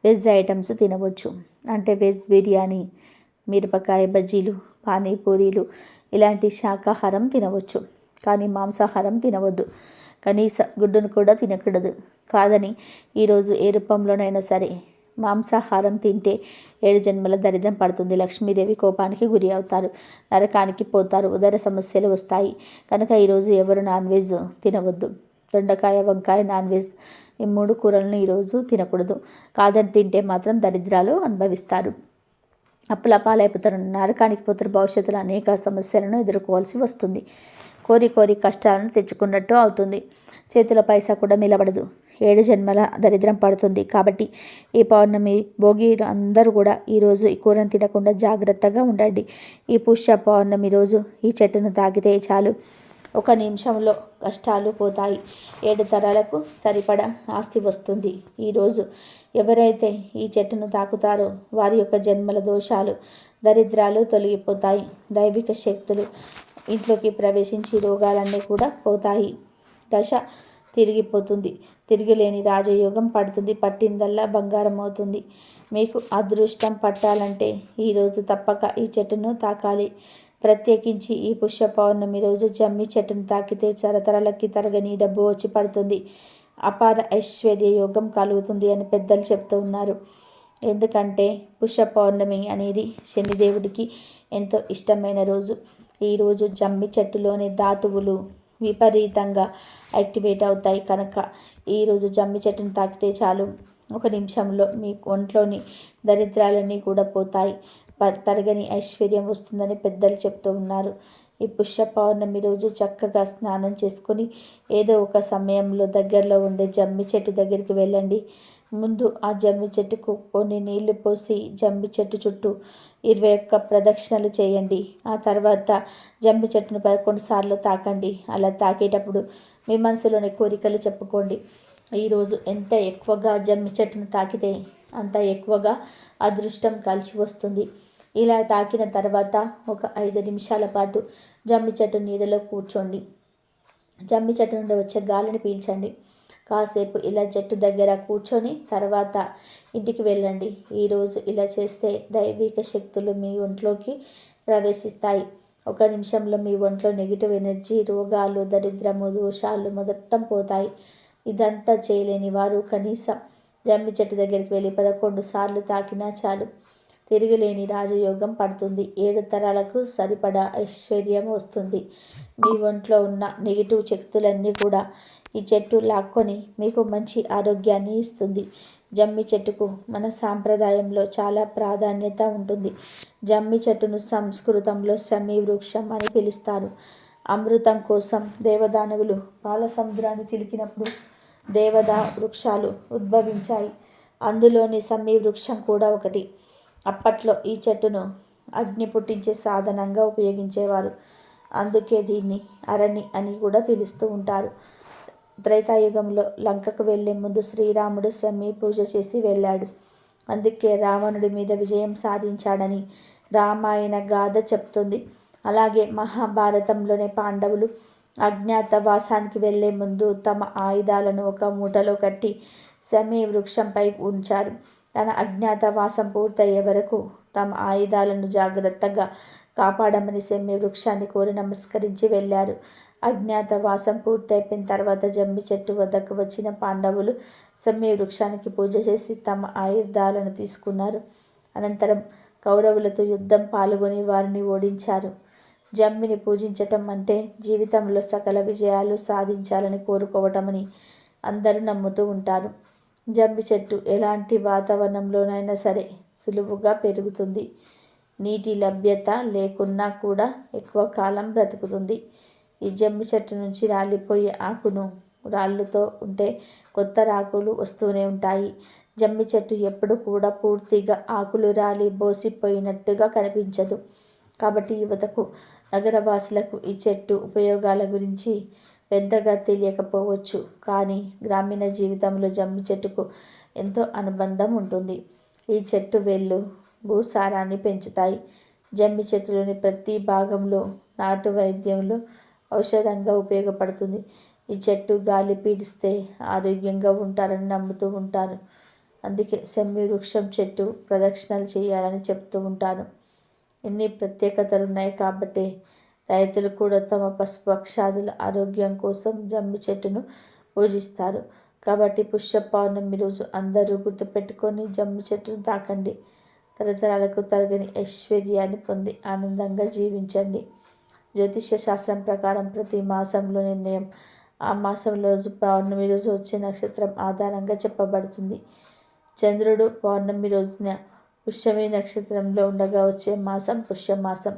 వెజ్ ఐటమ్స్ తినవచ్చు. అంటే వెజ్ బిర్యానీ, మిరపకాయ బజ్జీలు, పానీపూరీలు ఇలాంటి శాకాహారం తినవచ్చు. కానీ మాంసాహారం తినవద్దు. కనీస గుడ్డును కూడా తినకూడదు. కాదని ఈరోజు ఏ రూపంలోనైనా సరే మాంసాహారం తింటే 7 జన్మల దరిద్రం పడుతుంది. లక్ష్మీదేవి కోపానికి గురి అవుతారు, నరకానికి పోతారు, ఉదర సమస్యలు వస్తాయి. కనుక ఈరోజు ఎవరు నాన్ వెజ్ తినవద్దు. దొండకాయ, వంకాయ, నాన్ వెజ్ ఈ 3 కూరలను ఈరోజు తినకూడదు. కాదని తింటే మాత్రం దరిద్రాలు అనుభవిస్తారు, అప్పుల పాలైపోతారు, నరకానికి పోతారు. భవిష్యత్తులో అనేక సమస్యలను ఎదుర్కోవాల్సి వస్తుంది. కోరి కోరి కష్టాలను తెచ్చుకున్నట్టు అవుతుంది. చేతిలో పైసా కూడా నిలబడదు. 7 జన్మల దరిద్రం పడుతుంది. కాబట్టి ఈ పౌర్ణమి భోగి అందరూ కూడా ఈరోజు ఈ కూరను తినకుండా జాగ్రత్తగా ఉండండి. ఈ పుష్య పౌర్ణమి రోజు ఈ చెట్టును తాకితే చాలు, 1 నిమిషంలో కష్టాలు పోతాయి. 7 తరాలకు సరిపడా ఆస్తి వస్తుంది. ఈరోజు ఎవరైతే ఈ చెట్టును తాకుతారో వారి యొక్క జన్మల దోషాలు, దరిద్రాలు తొలగిపోతాయి. దైవిక శక్తులు ఇంట్లోకి ప్రవేశించి రోగాలన్నీ కూడా పోతాయి. దశ తిరిగిపోతుంది. తిరిగిలేని రాజయోగం పడుతుంది. పట్టిందల్లా బంగారం అవుతుంది. మీకు అదృష్టం పట్టాలంటే ఈరోజు తప్పక ఈ చెట్టును తాకాలి. ప్రత్యేకించి ఈ పుష్య పౌర్ణమి రోజు జమ్మి చెట్టును తాకితే తరతరాలకి తరగని డబ్బు వచ్చి పడుతుంది. అపార ఐశ్వర్య యోగం కలుగుతుంది అని పెద్దలు చెప్తూ ఉన్నారు. ఎందుకంటే పుష్య పౌర్ణమి అనేది శనిదేవుడికి ఎంతో ఇష్టమైన రోజు. ఈరోజు జమ్మి చెట్టులోని ధాతువులు విపరీతంగా యాక్టివేట్ అవుతాయి. కనుక ఈరోజు జమ్మి చెట్టును తాకితే చాలు, 1 నిమిషంలో మీ ఒంట్లోని దరిద్రాలన్నీ కూడా పోతాయి. తరగని ఐశ్వర్యం వస్తుందని పెద్దలు చెప్తూ ఉన్నారు. ఈ పుష్య పౌర్ణమి రోజు చక్కగా స్నానం చేసుకొని ఏదో ఒక సమయంలో దగ్గరలో ఉండే జమ్మి చెట్టు దగ్గరికి వెళ్ళండి. ముందు ఆ జమ్మి చెట్టుకు కొన్ని నీళ్లు పోసి జమ్మి చెట్టు చుట్టూ 21 ప్రదక్షిణలు చేయండి. ఆ తర్వాత జమ్మి చెట్టును 11 సార్లు తాకండి. అలా తాకేటప్పుడు మీ మనసులోని కోరికలు చెప్పుకోండి. ఈరోజు ఎంత ఎక్కువగా జమ్మి చెట్టును తాకితే అంత ఎక్కువగా అదృష్టం కలిసి వస్తుంది. ఇలా తాకిన తర్వాత ఒక 5 నిమిషాల పాటు జమ్మి చెట్టు నీడలో కూర్చోండి. జమ్మి చెట్టు నుండి వచ్చే గాలిని పీల్చండి. కాసేపు ఇలా చెట్టు దగ్గర కూర్చొని తర్వాత ఇంటికి వెళ్ళండి. ఈరోజు ఇలా చేస్తే దైవిక శక్తులు మీ ఒంట్లోకి ప్రవేశిస్తాయి. 1 నిమిషంలో మీ ఒంట్లో నెగిటివ్ ఎనర్జీ, రోగాలు, దరిద్రము, దోషాలు మొత్తం పోతాయి. ఇదంతా చేయలేని వారు కనీసం జమ్మి చెట్టు దగ్గరికి వెళ్ళి 11 సార్లు తాకినా చాలు, తిరిగిలేని రాజయోగం పడుతుంది. 7 తరాలకు సరిపడా ఐశ్వర్యం వస్తుంది. మీ ఒంట్లో ఉన్న నెగిటివ్ శక్తులన్నీ కూడా ఈ చెట్టు లాక్కొని మీకు మంచి ఆరోగ్యాన్ని ఇస్తుంది. జమ్మి చెట్టుకు మన సాంప్రదాయంలో చాలా ప్రాధాన్యత ఉంటుంది. జమ్మి చెట్టును సంస్కృతంలో శమీ వృక్షం అని పిలుస్తారు. అమృతం కోసం దేవదానవులు పాల సముద్రాన్ని చిలికినప్పుడు దేవదా వృక్షాలు ఉద్భవించాయి. అందులోని శమీ వృక్షం కూడా ఒకటి. అప్పట్లో ఈ చెట్టును అగ్ని పుట్టించే సాధనంగా ఉపయోగించేవారు. అందుకే దీన్ని అరణి అని కూడా పిలుస్తూ ఉంటారు. త్రేతాయుగంలో లంకకు వెళ్లే ముందు శ్రీరాముడు శమీ పూజ చేసి వెళ్ళాడు. అందుకే రావణుడి మీద విజయం సాధించాడని రామాయణ గాథ చెప్తుంది. అలాగే మహాభారతంలోనే పాండవులు అజ్ఞాతవాసానికి వెళ్లే ముందు తమ ఆయుధాలను ఒక మూటలో కట్టి శమీ వృక్షంపై ఉంచారు. తన అజ్ఞాతవాసం పూర్తయ్యే వరకు తమ ఆయుధాలను జాగ్రత్తగా కాపాడమని శమీ వృక్షాన్ని కోరి నమస్కరించి వెళ్ళారు. అజ్ఞాతవాసం పూర్తయిపోయిన తర్వాత జమ్మి చెట్టు వద్దకు వచ్చిన పాండవులు శమీ వృక్షానికి పూజ చేసి తమ ఆయుధాలను తీసుకున్నారు. అనంతరం కౌరవులతో యుద్ధం పాల్గొని వారిని ఓడించారు. జమ్మిని పూజించటం అంటే జీవితంలో సకల విజయాలు సాధించాలని కోరుకోవటమని అందరూ నమ్ముతూ ఉంటారు. జమ్మి చెట్టు ఎలాంటి వాతావరణంలోనైనా సరే సులువుగా పెరుగుతుంది. నీటి లభ్యత లేకున్నా కూడా ఎక్కువ కాలం బ్రతుకుతుంది. ఈ జమ్మి చెట్టు నుంచి రాలిపోయే ఆకును రాళ్ళుతో ఉంటే కొత్త ఆకులు వస్తూనే ఉంటాయి. జమ్మి చెట్టు ఎప్పుడు కూడా పూర్తిగా ఆకులు రాలి బోసిపోయినట్టుగా కనిపించదు. కాబట్టి యువతకు, నగరవాసులకు ఈ చెట్టు ఉపయోగాల గురించి పెద్దగా తెలియకపోవచ్చు. కానీ గ్రామీణ జీవితంలో జమ్మి చెట్టుకు ఎంతో అనుబంధం ఉంటుంది. ఈ చెట్టు వేళ్ళు భూసారాన్ని పెంచుతాయి. జమ్మి చెట్టులోని ప్రతి భాగంలో నాటు వైద్యంలో ఔషధంగా ఉపయోగపడుతుంది. ఈ చెట్టు గాలి పీడిస్తే ఆరోగ్యంగా ఉంటారని నమ్ముతూ ఉంటారు. అందుకే శమీ వృక్షం చెట్టు ప్రదక్షిణలు చేయాలని చెప్తూ ఉంటాను. ఎన్ని ప్రత్యేకతలు ఉన్నాయి కాబట్టి రైతులు కూడా తమ పశుపక్షాదుల ఆరోగ్యం కోసం జమ్మి చెట్టును పూజిస్తారు. కాబట్టి పుష్య పౌర్ణమి రోజు అందరూ గుర్తుపెట్టుకొని జమ్మి చెట్టును తాకండి. తరతరాలకు తరగని ఐశ్వర్యాన్ని పొంది ఆనందంగా జీవించండి. జ్యోతిష్య శాస్త్రం ప్రకారం ప్రతి మాసంలో నిర్ణయం ఆ మాసం రోజు పౌర్ణమి రోజు వచ్చే నక్షత్రం ఆధారంగా చెప్పబడుతుంది. చంద్రుడు పౌర్ణమి రోజున పుష్యమి నక్షత్రంలో ఉండగా వచ్చే మాసం పుష్యమాసం.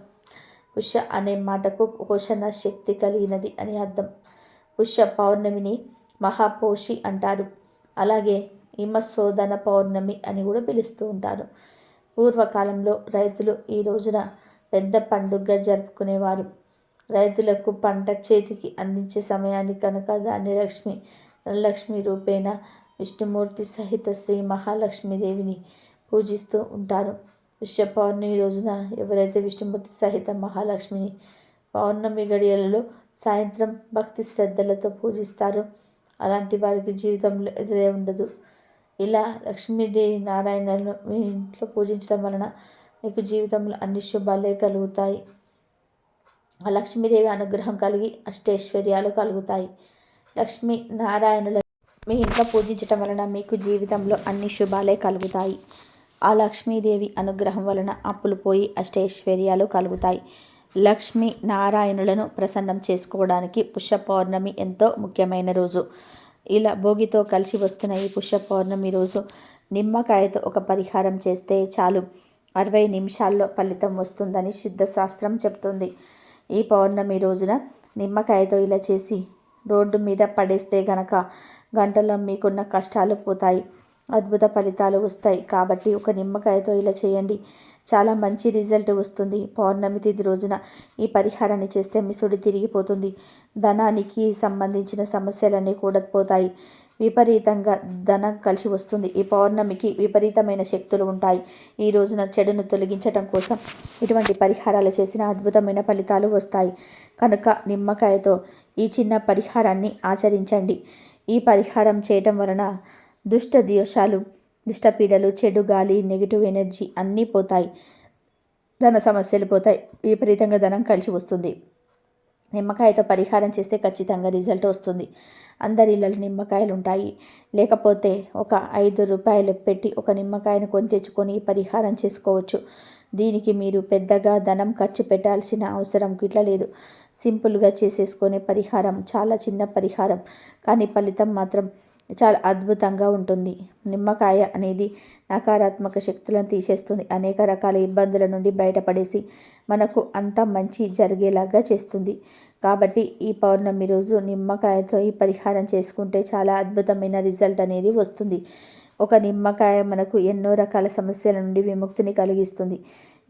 పుష్య అనే మాటకు పోషణ శక్తి కలిగినది అని అర్థం. పుష్య పౌర్ణమిని మహాపోషి అంటారు. అలాగే హిమశోధన పౌర్ణమి అని కూడా పిలుస్తూ ఉంటారు. పూర్వకాలంలో రైతులు ఈ రోజున పెద్ద పండుగగా జరుపుకునేవారు. రైతులకు పంట చేతికి అందించే సమయాన్ని కనుక ధాన్యలక్ష్మి, ధనలక్ష్మి రూపేణ విష్ణుమూర్తి సహిత శ్రీ మహాలక్ష్మీదేవిని పూజిస్తూ ఉంటారు. పుష్య పౌర్ణమి రోజున ఎవరైతే విష్ణుమూర్తి సహిత మహాలక్ష్మిని పౌర్ణమి గడియలలో సాయంత్రం భక్తి శ్రద్ధలతో పూజిస్తారో అలాంటి వారికి జీవితంలో ఎదురే ఉండదు. ఇలా లక్ష్మీదేవి నారాయణలను మీ ఇంట్లో పూజించడం వలన మీకు జీవితంలో అన్ని శుభాలే కలుగుతాయి. ఆ లక్ష్మీదేవి అనుగ్రహం కలిగి అష్టైశ్వర్యాలు కలుగుతాయి. లక్ష్మీ నారాయణులను మీ ఇంట్లో పూజించటం వలన మీకు జీవితంలో అన్ని శుభాలే కలుగుతాయి. ఆ లక్ష్మీదేవి అనుగ్రహం వలన అప్పులు పోయి అష్టైశ్వర్యాలు కలుగుతాయి. లక్ష్మీ నారాయణులను ప్రసన్నం చేసుకోవడానికి పుష్య పౌర్ణమి ఎంతో ముఖ్యమైన రోజు. ఇలా భోగితో కలిసి వస్తున్న ఈ పుష్య పౌర్ణమి రోజు నిమ్మకాయతో ఒక పరిహారం చేస్తే చాలు 60 నిమిషాల్లో ఫలితం వస్తుందని సిద్ధశాస్త్రం చెప్తుంది. ఈ పౌర్ణమి రోజున నిమ్మకాయతో ఇలా చేసి రోడ్డు మీద పడేస్తే గనక గంటలో మీకున్న కష్టాలు పోతాయి, అద్భుత ఫలితాలు వస్తాయి. కాబట్టి ఒక నిమ్మకాయతో ఇలా చేయండి, చాలా మంచి రిజల్ట్ వస్తుంది. పౌర్ణమి తిథి రోజున ఈ పరిహారాన్ని చేస్తే మీ సుడి తిరిగిపోతుంది. ధనానికి సంబంధించిన సమస్యలన్నీ కూడా పోతాయి. విపరీతంగా ధనం కలిసి వస్తుంది. ఈ పౌర్ణమికి విపరీతమైన శక్తులు ఉంటాయి. ఈ రోజున చెడును తొలగించడం కోసం ఇటువంటి పరిహారాలు చేసిన అద్భుతమైన ఫలితాలు వస్తాయి. కనుక నిమ్మకాయతో ఈ చిన్న పరిహారాన్ని ఆచరించండి. ఈ పరిహారం చేయటం వలన దుష్ట దోషాలు, దుష్టపీడలు, చెడు గాలి, నెగిటివ్ ఎనర్జీ అన్నీ పోతాయి. ధన సమస్యలు పోతాయి. విపరీతంగా ధనం కలిసి వస్తుంది. నిమ్మకాయతో పరిహారం చేస్తే ఖచ్చితంగా రిజల్ట్ వస్తుంది. అందరి ఇళ్ళలో నిమ్మకాయలు ఉంటాయి. లేకపోతే ఒక 5 రూపాయలు పెట్టి ఒక నిమ్మకాయను కొని తెచ్చుకొని పరిహారం చేసుకోవచ్చు. దీనికి మీరు పెద్దగా ధనం ఖర్చు పెట్టాల్సిన అవసరం గిట్ల లేదు. సింపుల్గా చేసేసుకునే పరిహారం, చాలా చిన్న పరిహారం, కానీ ఫలితం మాత్రం చాలా అద్భుతంగా ఉంటుంది. నిమ్మకాయ అనేది నకారాత్మక శక్తులను తీసేస్తుంది. అనేక రకాల ఇబ్బందుల నుండి బయటపడేసి మనకు అంత మంచి జరిగేలాగా చేస్తుంది. కాబట్టి ఈ పౌర్ణమి రోజు నిమ్మకాయతో ఈ పరిహారం చేసుకుంటే చాలా అద్భుతమైన రిజల్ట్ అనేది వస్తుంది. ఒక నిమ్మకాయ మనకు ఎన్నో రకాల సమస్యల నుండి విముక్తిని కలిగిస్తుంది.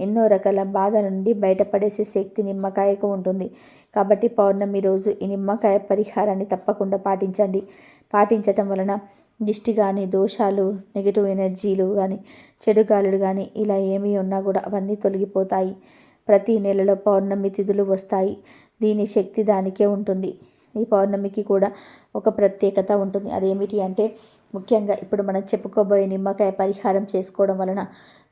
ఎన్నో రకాల బాధల నుండి బయటపడేసే శక్తి నిమ్మకాయకు ఉంటుంది. కాబట్టి పౌర్ణమి రోజు ఈ నిమ్మకాయ పరిహారాన్ని తప్పకుండా పాటించండి. పాటించటం వలన దిష్టి కానీ, దోషాలు, నెగిటివ్ ఎనర్జీలు కానీ, చెడు గాలులు కానీ ఇలా ఏమీ ఉన్నా కూడా అవన్నీ తొలగిపోతాయి. ప్రతి నెలలో పౌర్ణమి తిథులు వస్తాయి. దీని శక్తి దానికే ఉంటుంది. ఈ పౌర్ణమికి కూడా ఒక ప్రత్యేకత ఉంటుంది. అదేమిటి అంటే ముఖ్యంగా ఇప్పుడు మనం చెప్పుకోబోయే నిమ్మకాయ పరిహారం చేసుకోవడం వలన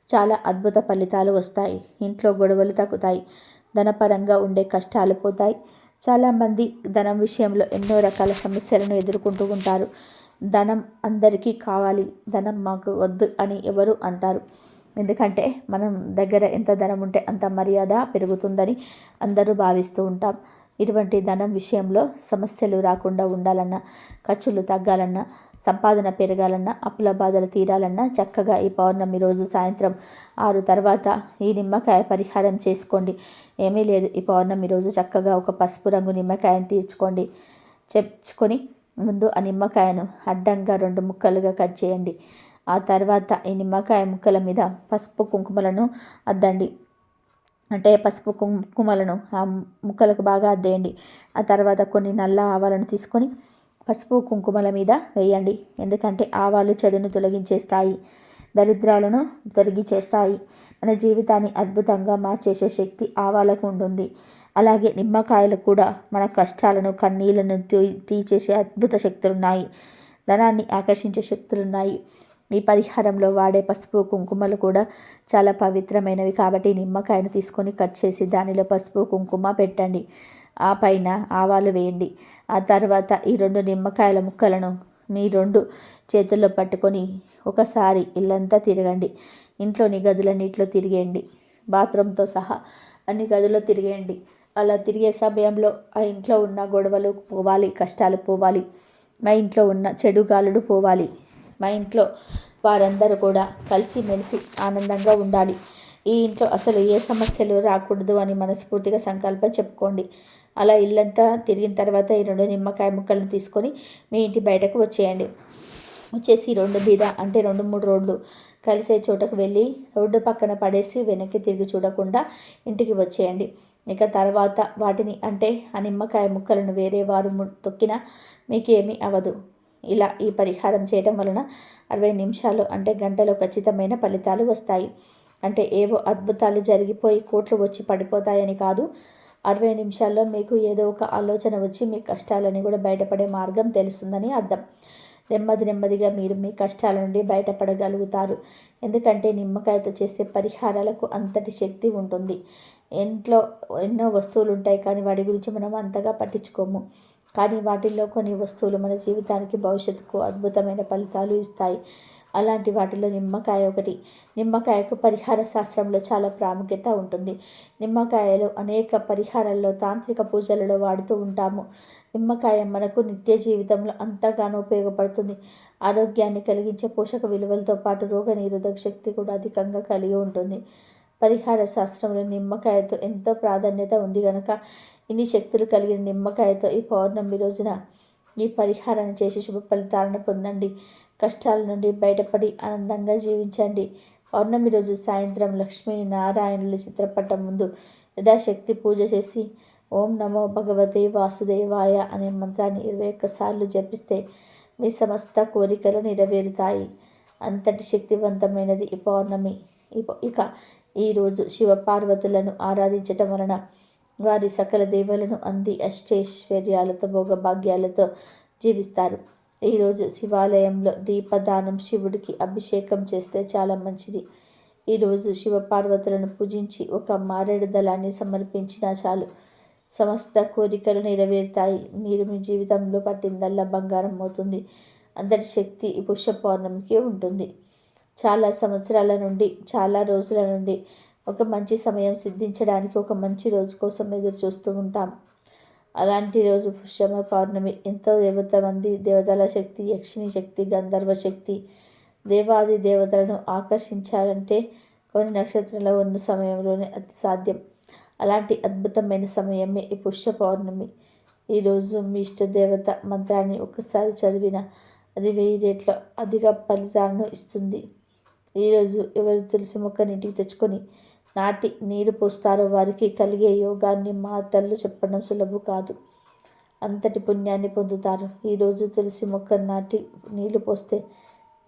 చాలా అద్భుత ఫలితాలు వస్తాయి. ఇంట్లో గొడవలు తగ్గుతాయి. ధనపరంగా ఉండే కష్టాలు పోతాయి. చాలామంది ధనం విషయంలో ఎన్నో రకాల సమస్యలను ఎదుర్కొంటూ ఉంటారు. ధనం అందరికీ కావాలి, ధనం మాకు వద్దు అని ఎవరు అంటారు. ఎందుకంటే మనం దగ్గర ఎంత ధనం ఉంటే అంత మర్యాద పెరుగుతుందని అందరూ భావిస్తూ ఉంటాం. ఇటువంటి ధనం విషయంలో సమస్యలు రాకుండా ఉండాలన్నా, ఖర్చులు తగ్గాలన్నా, సంపాదన పెరగాలన్నా, అప్పుల బాధలు తీరాలన్నా చక్కగా ఈ పౌర్ణమి రోజు సాయంత్రం 6 తర్వాత ఈ నిమ్మకాయ పరిహారం చేసుకోండి. ఏమీ లేదు, ఈ పౌర్ణమి రోజు చక్కగా ఒక పసుపు రంగు నిమ్మకాయను తెచ్చుకొని ముందు ఆ నిమ్మకాయను అడ్డంగా 2 ముక్కలుగా కట్ చేయండి. ఆ తర్వాత ఈ నిమ్మకాయ ముక్కల మీద పసుపు కుంకుమలను అద్దండి. అంటే పసుపు కుంకుమలను ఆ ముక్కలకు బాగా అద్దేయండి. ఆ తర్వాత కొన్ని నల్ల ఆవాలను తీసుకొని పసుపు కుంకుమల మీద వేయండి. ఎందుకంటే ఆవాలు చెడును తొలగించేస్తాయి, దరిద్రాలను తొలగించేస్తాయి. మన జీవితాన్ని అద్భుతంగా మార్చేసే శక్తి ఆవాలకు ఉంటుంది. అలాగే నిమ్మకాయలు కూడా మన కష్టాలను, కన్నీళ్లను తీసేసే అద్భుత శక్తులున్నాయి. ధనాన్ని ఆకర్షించే శక్తులున్నాయి. ఈ పరిహారంలో వాడే పసుపు కుంకుమలు కూడా చాలా పవిత్రమైనవి. కాబట్టి నిమ్మకాయను తీసుకొని కట్ చేసి దానిలో పసుపు కుంకుమ పెట్టండి. ఆ పైన ఆవాలు వేయండి. ఆ తర్వాత ఈ 2 నిమ్మకాయల ముక్కలను మీ 2 చేతుల్లో పట్టుకొని ఒకసారి ఇల్లంతా తిరగండి. ఇంట్లోని గదులన్నిట్లో తిరిగేయండి. బాత్రూమ్తో సహా అన్ని గదుల్లో తిరిగేయండి. అలా తిరిగే సమయంలో ఆ ఇంట్లో ఉన్న గొడవలు పోవాలి, కష్టాలు పోవాలి, మా ఇంట్లో ఉన్న చెడు గాలులు పోవాలి, మా ఇంట్లో వారందరూ కూడా కలిసిమెలిసి ఆనందంగా ఉండాలి, ఈ ఇంట్లో అసలు ఏ సమస్యలు రాకూడదు అని మనస్ఫూర్తిగా సంకల్పం చెప్పుకోండి. అలా ఇల్లంతా తిరిగిన తర్వాత ఈ 2 నిమ్మకాయ ముక్కలను తీసుకొని మీ ఇంటి బయటకు వచ్చేయండి. వచ్చేసి రోడ్డు మీద అంటే 2-3 రోడ్లు కలిసే చోటకు వెళ్ళి రోడ్డు పక్కన పడేసి వెనక్కి తిరిగి చూడకుండా ఇంటికి వచ్చేయండి. ఇక తర్వాత వాటిని అంటే ఆ నిమ్మకాయ ముక్కలను వేరే వారు తొక్కినా మీకేమీ అవ్వదు. ఇలా ఈ పరిహారం చేయడం వలన 60 నిమిషాలు అంటే గంటలో ఖచ్చితమైన ఫలితాలు వస్తాయి. అంటే ఏవో అద్భుతాలు జరిగిపోయి కోట్లు వచ్చి పడిపోతాయని కాదు. 60 నిమిషాల్లో మీకు ఏదో ఒక ఆలోచన వచ్చి మీ కష్టాలని కూడా బయటపడే మార్గం తెలుస్తుందని అర్థం. నెమ్మదిగా మీరు మీ కష్టాల నుండి బయటపడగలుగుతారు. ఎందుకంటే నిమ్మకాయతో చేసే పరిహారాలకు అంతటి శక్తి ఉంటుంది. ఇంట్లో ఎన్నో వస్తువులు ఉంటాయి, కానీ వాటి గురించి మనం అంతగా పట్టించుకోము. కానీ వాటిల్లో కొన్ని వస్తువులు మన జీవితానికి భవిష్యత్తుకు అద్భుతమైన ఫలితాలు ఇస్తాయి. అలాంటి వాటిలో నిమ్మకాయ ఒకటి. నిమ్మకాయకు పరిహార శాస్త్రంలో చాలా ప్రాముఖ్యత ఉంటుంది. నిమ్మకాయలు అనేక పరిహారాల్లో తాంత్రిక పూజలలో వాడుతూ ఉంటాము. నిమ్మకాయ మనకు నిత్య జీవితంలో అంతగానో ఉపయోగపడుతుంది. ఆరోగ్యాన్ని కలిగించే పోషక విలువలతో పాటు రోగనిరోధక శక్తి కూడా అధికంగా కలిగి ఉంటుంది. పరిహార శాస్త్రంలో నిమ్మకాయతో ఎంతో ప్రాధాన్యత ఉంది కనుక ఇన్ని శక్తులు కలిగిన నిమ్మకాయతో ఈ పౌర్ణమి రోజున ఈ పరిహారాన్ని చేసి శుభ ఫలితాలను పొందండి. కష్టాల నుండి బయటపడి ఆనందంగా జీవించండి. పౌర్ణమి రోజు సాయంత్రం లక్ష్మీ నారాయణుల చిత్రపటం ముందు యథాశక్తి పూజ చేసి ఓం నమో భగవతే వాసుదేవాయ అనే మంత్రాన్ని 21 సార్లు జపిస్తే మీ సమస్త కోరికలు నెరవేరుతాయి. అంతటి శక్తివంతమైనది ఈ పౌర్ణమి. ఇక ఈరోజు శివపార్వతులను ఆరాధించటం వలన వారి సకల దేవలను అంది అష్టైశ్వర్యాలతో భోగభాగ్యాలతో జీవిస్తారు. ఈరోజు శివాలయంలో దీపదానం, శివుడికి అభిషేకం చేస్తే చాలా మంచిది. ఈరోజు శివపార్వతులను పూజించి ఒక మారేడు దళాన్ని సమర్పించినా చాలు, సమస్త కోరికలు నెరవేరుతాయి. మీరు మీ జీవితంలో పట్టిందల్లా బంగారం అవుతుంది. అంతటి శక్తి ఈ పుష్య పౌర్ణమికి ఉంటుంది. చాలా సంవత్సరాల నుండి, చాలా రోజుల నుండి ఒక మంచి సమయం సిద్ధించడానికి ఒక మంచి రోజు కోసం ఎదురు చూస్తూ ఉంటాం. అలాంటి రోజు పుష్యమ పౌర్ణమి. ఎంతో దేవతల శక్తి, యక్షిణి శక్తి, గంధర్వ శక్తి, దేవాది దేవతలను ఆకర్షించాలంటే కొన్ని నక్షత్రంలో ఉన్న సమయంలోనే అతి సాధ్యం. అలాంటి అద్భుతమైన సమయమే ఈ పుష్య పౌర్ణమి. ఈరోజు మీ ఇష్టదేవత మంత్రాన్ని ఒక్కసారి చదివిన అది 1000 రెట్ల అధిక ఫలితాలను ఇస్తుంది. ఈరోజు ఎవరు తులసి మొక్కని ఇంటికి తెచ్చుకొని నాటి నీరు పోస్తారో వారికి కలిగే యోగాన్ని మాటల్లో చెప్పడం సులభం కాదు. అంతటి పుణ్యాన్ని పొందుతారు. ఈరోజు తులసి మొక్కను నాటి నీళ్లు పోస్తే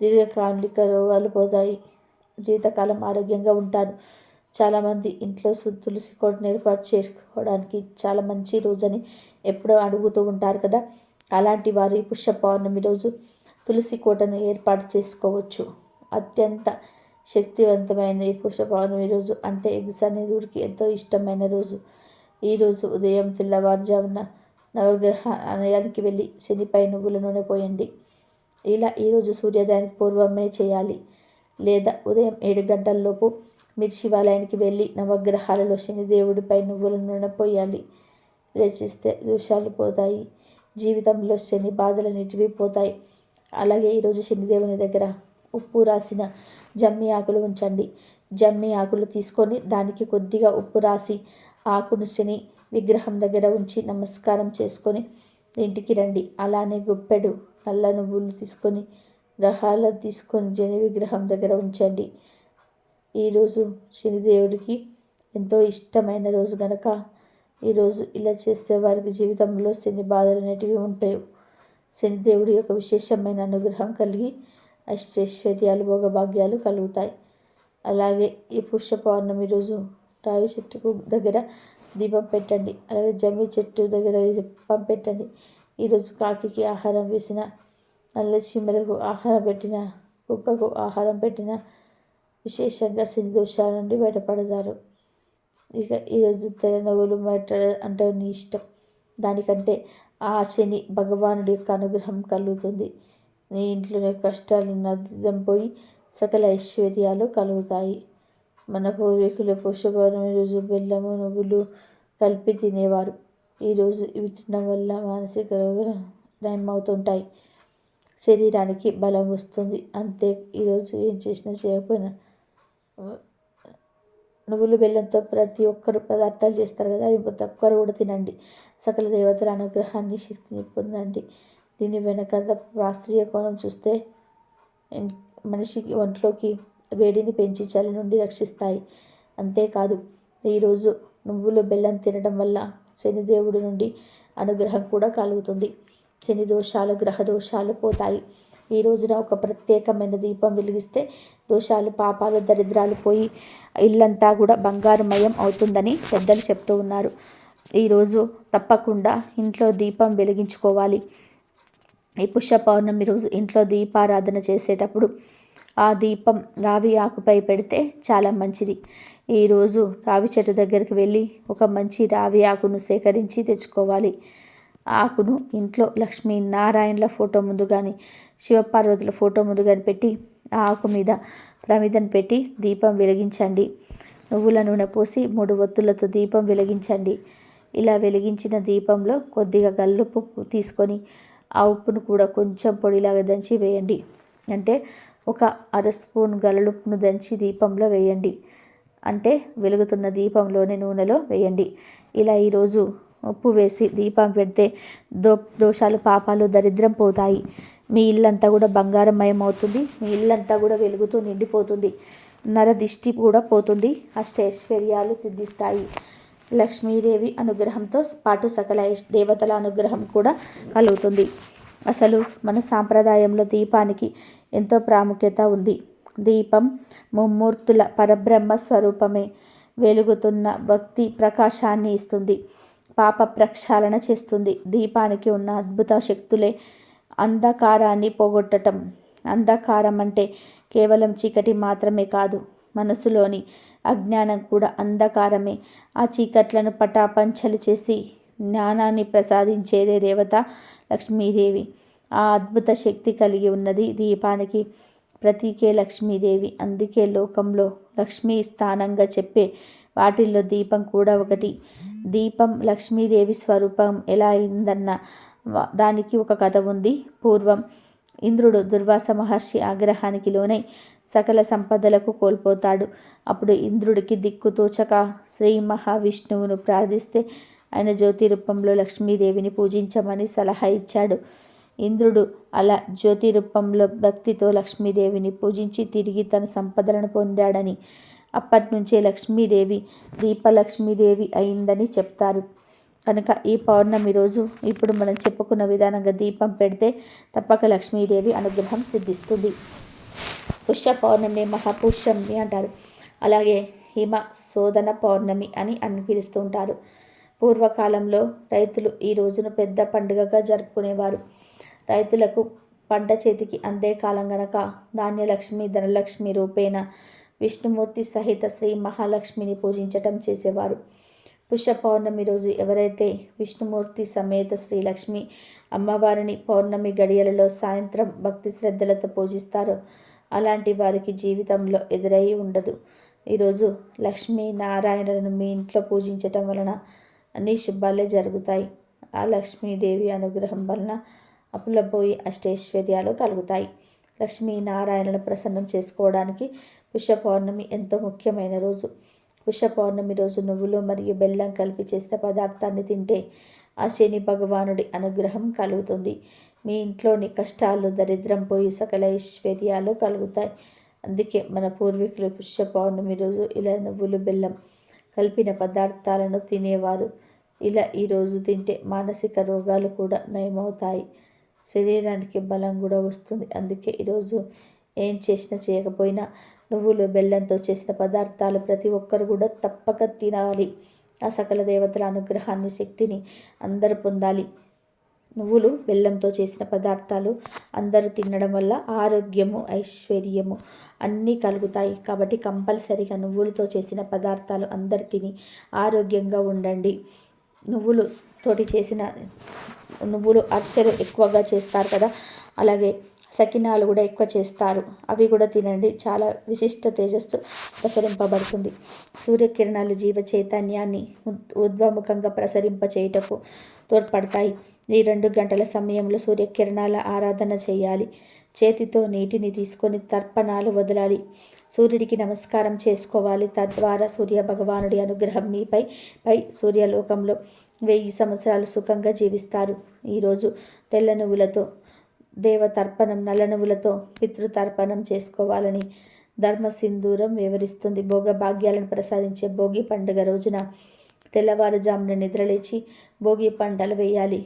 దీర్ఘకాలిక రోగాలు పోతాయి, జీవితకాలం ఆరోగ్యంగా ఉంటారు. చాలామంది ఇంట్లో తులసి కోటను ఏర్పాటు చేసుకోవడానికి చాలా మంచి రోజని ఎప్పుడో అడుగుతూ ఉంటారు కదా. అలాంటి వారు ఈ పుష్య పౌర్ణమి రోజు తులసి కోటను ఏర్పాటు చేసుకోవచ్చు. అత్యంత శక్తివంతమైన ఈ పుష్య పౌర్ణమి రోజు అంటే శనిదేవుడికి ఎంతో ఇష్టమైన రోజు. ఈరోజు ఉదయం తెల్లవారుజామున నవగ్రహ ఆలయానికి వెళ్ళి శనిపై నువ్వుల నూనె పోయండి. ఇలా ఈరోజు సూర్యోదయానికి పూర్వమే చేయాలి, లేదా ఉదయం 7 గంటలలోపు మీరు శివాలయానికి వెళ్ళి నవగ్రహాలలో శనిదేవుడిపై నువ్వుల నూనె పోయాలి. ఇలా చేస్తే దోషాలు పోతాయి, జీవితంలో శని బాధలన్నిటివి పోతాయి. అలాగే ఈరోజు శనిదేవుని దగ్గర ఉప్పు రాసిన జమ్మి ఆకులు ఉంచండి. జమ్మి ఆకులు తీసుకొని దానికి కొద్దిగా ఉప్పు రాసి ఆకును శని విగ్రహం దగ్గర ఉంచి నమస్కారం చేసుకొని ఇంటికి రండి. అలానే గుప్పెడు నల్ల నువ్వులు తీసుకొని గ్రహాలను తీసుకొని శని విగ్రహం దగ్గర ఉంచండి. ఈరోజు శనిదేవుడికి ఎంతో ఇష్టమైన రోజు కనుక ఈరోజు ఇలా చేస్తే వారికి జీవితంలో శని బాధలు అనేటివి ఉంటాయి. శనిదేవుడి యొక్క విశేషమైన అనుగ్రహం కలిగి అష్టైశ్వర్యాలు, భోగభాగ్యాలు కలుగుతాయి. అలాగే ఈ పుష్య పౌర్ణమి రోజు రావి చెట్టుకు దగ్గర దీపం పెట్టండి. అలాగే జమ్మి చెట్టు దగ్గర దీపం పెట్టండి. ఈరోజు కాకికి ఆహారం వేసిన, నల్ల చీమలకు ఆహారం పెట్టిన, కుక్కకు ఆహారం పెట్టిన విశేషంగా శని దోషాల నుండి బయటపడతారు. ఇక ఈరోజు తెల్ల నువ్వులు అంటే నీ ఇష్టం. దానికంటే ఆ శని భగవానుడి యొక్క అనుగ్రహం కలుగుతుంది. నీ ఇంట్లోనే కష్టాలు నద్దం పోయి సకల ఐశ్వర్యాలు కలుగుతాయి. మన పూర్వీకులు పుష్యపౌర్ణమి రోజు బెల్లము నువ్వులు కలిపి తినేవారు. ఈరోజు ఇవి తినడం వల్ల మానసిక రోగాలు నయమవుతుంటాయి, శరీరానికి బలం వస్తుంది. అంతే, ఈరోజు ఏం చేసినా చేయకపోయినా నువ్వులు బెల్లంతో ప్రతి ఒక్కరు పదార్థాలు చేస్తారు కదా, అవి ప్రతి ఒక్కరు కూడా తినండి. సకల దేవతల అనుగ్రహాన్ని, శక్తిని పొందండి. దీని వెనక శాస్త్రీయ కోణం చూస్తే మనిషికి ఒంట్లోకి వేడిని పెంచి చలి నుండి రక్షిస్తాయి. అంతేకాదు, ఈరోజు నువ్వులు బెల్లం తినడం వల్ల శనిదేవుడి నుండి అనుగ్రహం కూడా కలుగుతుంది. శని దోషాలు, గ్రహ దోషాలు పోతాయి. ఈ రోజున ఒక ప్రత్యేకమైన దీపం వెలిగిస్తే దోషాలు, పాపాలు, దరిద్రాలు పోయి ఇల్లంతా కూడా బంగారుమయం అవుతుందని పెద్దలు చెప్తూ ఉన్నారు. ఈరోజు తప్పకుండా ఇంట్లో దీపం వెలిగించుకోవాలి. ఈ పుష్య పౌర్ణమి రోజు ఇంట్లో దీపారాధన చేసేటప్పుడు ఆ దీపం రావి ఆకుపై పెడితే చాలా మంచిది. ఈరోజు రావి చెట్టు దగ్గరికి వెళ్ళి ఒక మంచి రావి ఆకును సేకరించి తెచ్చుకోవాలి. ఆకును ఇంట్లో లక్ష్మీనారాయణల ఫోటో ముందు కానీ, శివపార్వతుల ఫోటో ముందు కానీ పెట్టి ఆ ఆకు మీద ప్రమిదను పెట్టి దీపం వెలిగించండి. నువ్వుల నూనె పోసి 3 ఒత్తులతో దీపం వెలిగించండి. ఇలా వెలిగించిన దీపంలో కొద్దిగా గల్లుప్పు తీసుకొని ఆ ఉప్పును కూడా కొంచెం పొడిలాగా దంచి వేయండి. అంటే ఒక 1/2 స్పూన్ గల్లుప్పును దంచి దీపంలో వేయండి. అంటే వెలుగుతున్న దీపంలోనే నూనెలో వేయండి. ఇలా ఈరోజు ఉప్పు వేసి దీపం పెడితే దోషాలు, పాపాలు, దరిద్రం పోతాయి. మీ ఇల్లంతా కూడా బంగారమయం అవుతుంది. మీ ఇల్లంతా కూడా వెలుగుతూ నిండిపోతుంది. నరదిష్టి కూడా పోతుంది. అష్టైశ్వర్యాలు సిద్ధిస్తాయి. లక్ష్మీదేవి అనుగ్రహంతో పాటు సకల దేవతల అనుగ్రహం కూడా కలుగుతుంది. అసలు మన సాంప్రదాయంలో దీపానికి ఎంతో ప్రాముఖ్యత ఉంది. దీపం ముమ్మూర్తుల పరబ్రహ్మ స్వరూపమే. వెలుగుతున్న భక్తి ప్రకాశాన్ని ఇస్తుంది, పాప ప్రక్షాళన చేస్తుంది. దీపానికి ఉన్న అద్భుత శక్తులే అంధకారాన్ని పోగొట్టడం. అంధకారం అంటే కేవలం చీకటి మాత్రమే కాదు, మనసులోని అజ్ఞానం కూడా అంధకారమే. ఆ చీకట్లను పటాపంచలు చేసి జ్ఞానాన్ని ప్రసాదించేదే దేవత లక్ష్మీదేవి. ఆ అద్భుత శక్తి కలిగి ఉన్నది దీపానికి. ప్రతీకే లక్ష్మీదేవి. అందుకే లోకంలో లక్ష్మీ స్థానంగా చెప్పే వాటిల్లో దీపం కూడా ఒకటి. దీపం లక్ష్మీదేవి స్వరూపం ఎలా అయిందన్న దానికి ఒక కథ ఉంది. పూర్వం ఇంద్రుడు దుర్వాస మహర్షి ఆగ్రహానికి లోనై సకల సంపదలకు కోల్పోతాడు. అప్పుడు ఇంద్రుడికి దిక్కు తోచక శ్రీ మహావిష్ణువును ప్రార్థిస్తే ఆయన జ్యోతి రూపంలో లక్ష్మీదేవిని పూజించమని సలహా ఇచ్చాడు. ఇంద్రుడు అలా జ్యోతి రూపంలో భక్తితో లక్ష్మీదేవిని పూజించి తిరిగి తన సంపదలను పొందాడని, అప్పటి నుంచే లక్ష్మీదేవి దీపలక్ష్మీదేవి అయిందని చెప్తారు. కనుక ఈ పౌర్ణమి రోజు ఇప్పుడు మనం చెప్పుకున్న విధానంగా దీపం పెడితే తప్పక లక్ష్మీదేవి అనుగ్రహం సిద్ధిస్తుంది. పుష్య పౌర్ణమి మహాపుష్యమి అంటారు. అలాగే హిమ శోధన పౌర్ణమి అని పిలుస్తూ ఉంటారు. పూర్వకాలంలో రైతులు ఈ రోజును పెద్ద పండుగగా జరుపుకునేవారు. రైతులకు పంట చేతికి అందే కాలం గనక ధాన్యలక్ష్మి, ధనలక్ష్మి రూపేణ విష్ణుమూర్తి సహిత శ్రీ మహాలక్ష్మిని పూజించటం చేసేవారు. పుష్య పౌర్ణమి రోజు ఎవరైతే విష్ణుమూర్తి సమేత శ్రీలక్ష్మి అమ్మవారిని పౌర్ణమి గడియలలో సాయంత్రం భక్తి శ్రద్ధలతో పూజిస్తారో అలాంటి వారికి జీవితంలో ఎదురై ఉండదు. ఈరోజు లక్ష్మీ నారాయణలను మీ ఇంట్లో పూజించటం వలన అన్ని శుభాలే జరుగుతాయి. ఆ లక్ష్మీదేవి అనుగ్రహం వలన అప్పులపోయి అష్టైశ్వర్యాలు కలుగుతాయి. లక్ష్మీనారాయణను ప్రసన్నం చేసుకోవడానికి పుష్య పౌర్ణమి ఎంతో ముఖ్యమైన రోజు. పుష్య పౌర్ణమి రోజు నువ్వులు మరియు బెల్లం కలిపి చేసిన పదార్థాన్ని తింటే ఆ శని భగవానుడి అనుగ్రహం కలుగుతుంది. మీ ఇంట్లోని కష్టాలు, దరిద్రం పోయి సకల ఐశ్వర్యాలు కలుగుతాయి. అందుకే మన పూర్వీకులు పుష్య పౌర్ణమి రోజు ఇలా నువ్వులు బెల్లం కలిపిన పదార్థాలను తినేవారు. ఇలా ఈరోజు తింటే మానసిక రోగాలు కూడా నయమవుతాయి, శరీరానికి బలం కూడా వస్తుంది. అందుకే ఈరోజు ఏం చేసినా చేయకపోయినా నువ్వులు బెల్లంతో చేసిన పదార్థాలు ప్రతి ఒక్కరు కూడా తప్పక తినాలి. ఆ సకల దేవతల అనుగ్రహాన్ని, శక్తిని అందరూ పొందాలి. నువ్వులు బెల్లంతో చేసిన పదార్థాలు అందరూ తినడం వల్ల ఆరోగ్యము, ఐశ్వర్యము అన్నీ కలుగుతాయి. కాబట్టి కంపల్సరీగా నువ్వులతో చేసిన పదార్థాలు అందరు తిని ఆరోగ్యంగా ఉండండి. నువ్వులు అరిసెలు ఎక్కువగా చేస్తారు కదా, అలాగే సకినాలు కూడా ఎక్కువ చేస్తారు, అవి కూడా తినండి. చాలా విశిష్ట తేజస్సు ప్రసరింపబడుతుంది. సూర్యకిరణాలు జీవ చైతన్యాన్ని ఊర్ధ్వముఖంగా ప్రసరింప చేయుటకు తోడ్పడతాయి. ఈ 2 గంటల సమయంలో సూర్యకిరణాల ఆరాధన చేయాలి. చేతితో నీటిని తీసుకొని తర్పణాలు వదలాలి. సూర్యుడికి నమస్కారం చేసుకోవాలి. తద్వారా సూర్య భగవానుడి అనుగ్రహం మీపై సూర్యలోకంలో 1000 సంవత్సరాలు సుఖంగా జీవిస్తారు. ఈరోజు తెల్ల నువ్వులతో దేవతర్పణం, నల్ల నువ్వులతో పితృతర్పణం చేసుకోవాలని ధర్మసింధూరం వివరిస్తుంది. భోగభాగ్యాలను ప్రసాదించే భోగి పండుగ రోజున తెల్లవారుజామున నిద్రలేచి భోగి పంటలు వేయాలి.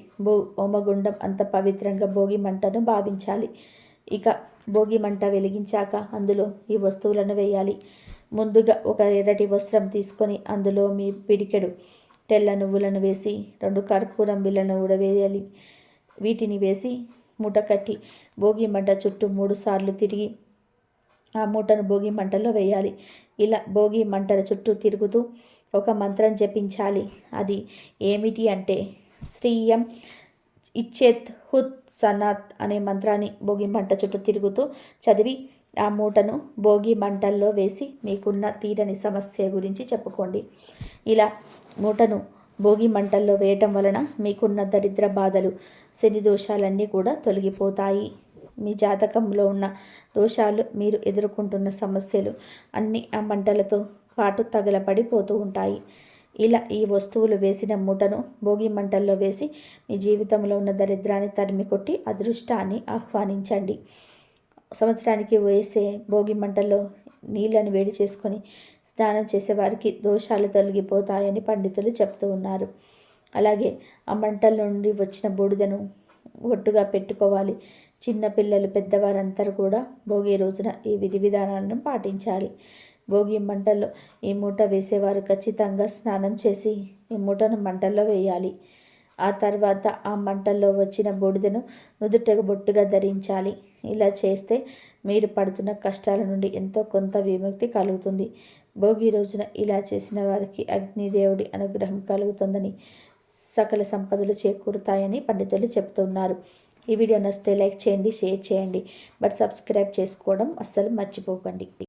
హోమగుండం అంత పవిత్రంగా భోగి మంటను భావించాలి. ఇక భోగి మంట వెలిగించాక అందులో ఈ వస్తువులను వేయాలి. ముందుగా ఒక ఎర్రటి వస్త్రం తీసుకొని అందులో మీ పిడికెడు తెల్ల నువ్వులను వేసి 2 కర్పూరం బిళ్ళను కూడా వేయాలి. వీటిని వేసి మూట కట్టి భోగి మంట చుట్టూ 3 సార్లు తిరిగి ఆ మూటను భోగి మంటలో వేయాలి. ఇలా భోగి మంటల చుట్టూ తిరుగుతూ ఒక మంత్రం జపించాలి. అది ఏమిటి అంటే శ్రీయం ఇచ్చేత్ హుత్ సనాత్ అనే మంత్రాన్ని భోగి మంట చుట్టూ తిరుగుతూ చదివి ఆ మూటను భోగి మంటల్లో వేసి మీకున్న తీరని సమస్య గురించి చెప్పుకోండి. ఇలా మూటను భోగి మంటల్లో వేయటం వలన మీకున్న దరిద్ర బాధలు, శని దోషాలన్నీ కూడా తొలగిపోతాయి. మీ జాతకంలో ఉన్న దోషాలు, మీరు ఎదుర్కొంటున్న సమస్యలు అన్నీ ఆ మంటలతో పాటు తగలపడిపోతూ ఉంటాయి. ఇలా ఈ వస్తువులు వేసిన మూటను భోగి మంటల్లో వేసి మీ జీవితంలో ఉన్న దరిద్రాన్ని తరిమి కొట్టి అదృష్టాన్ని ఆహ్వానించండి. సంవత్సరానికి వేసే భోగి మంటల్లో నీళ్ళని వేడి చేసుకొని స్నానం చేసేవారికి దోషాలు తొలగిపోతాయని పండితులు చెప్తూ ఉన్నారు. అలాగే ఆ మంటల నుండి వచ్చిన బూడిదను ఒట్టుగా పెట్టుకోవాలి. చిన్నపిల్లలు, పెద్దవారందరూ కూడా భోగి రోజున ఈ విధి విధానాలను పాటించాలి. భోగి మంటల్లో ఈ మూట వేసేవారు ఖచ్చితంగా స్నానం చేసి ఈ మూటను మంటల్లో వేయాలి. ఆ తర్వాత ఆ మంటల్లో వచ్చిన బూడిదను నుదుట బొట్టుగా ధరించాలి. ఇలా చేస్తే మీరు పడుతున్న కష్టాల నుండి ఎంతో కొంత విముక్తి కలుగుతుంది. భోగి రోజున ఇలా చేసిన వారికి అగ్నిదేవుడి అనుగ్రహం కలుగుతుందని, సకల సంపదలు చేకూరుతాయని పండితులు చెప్తున్నారు. ఈ వీడియో నచ్చితే లైక్ చేయండి, షేర్ చేయండి, బట్ సబ్స్క్రైబ్ చేసుకోవడం అస్సలు మర్చిపోకండి.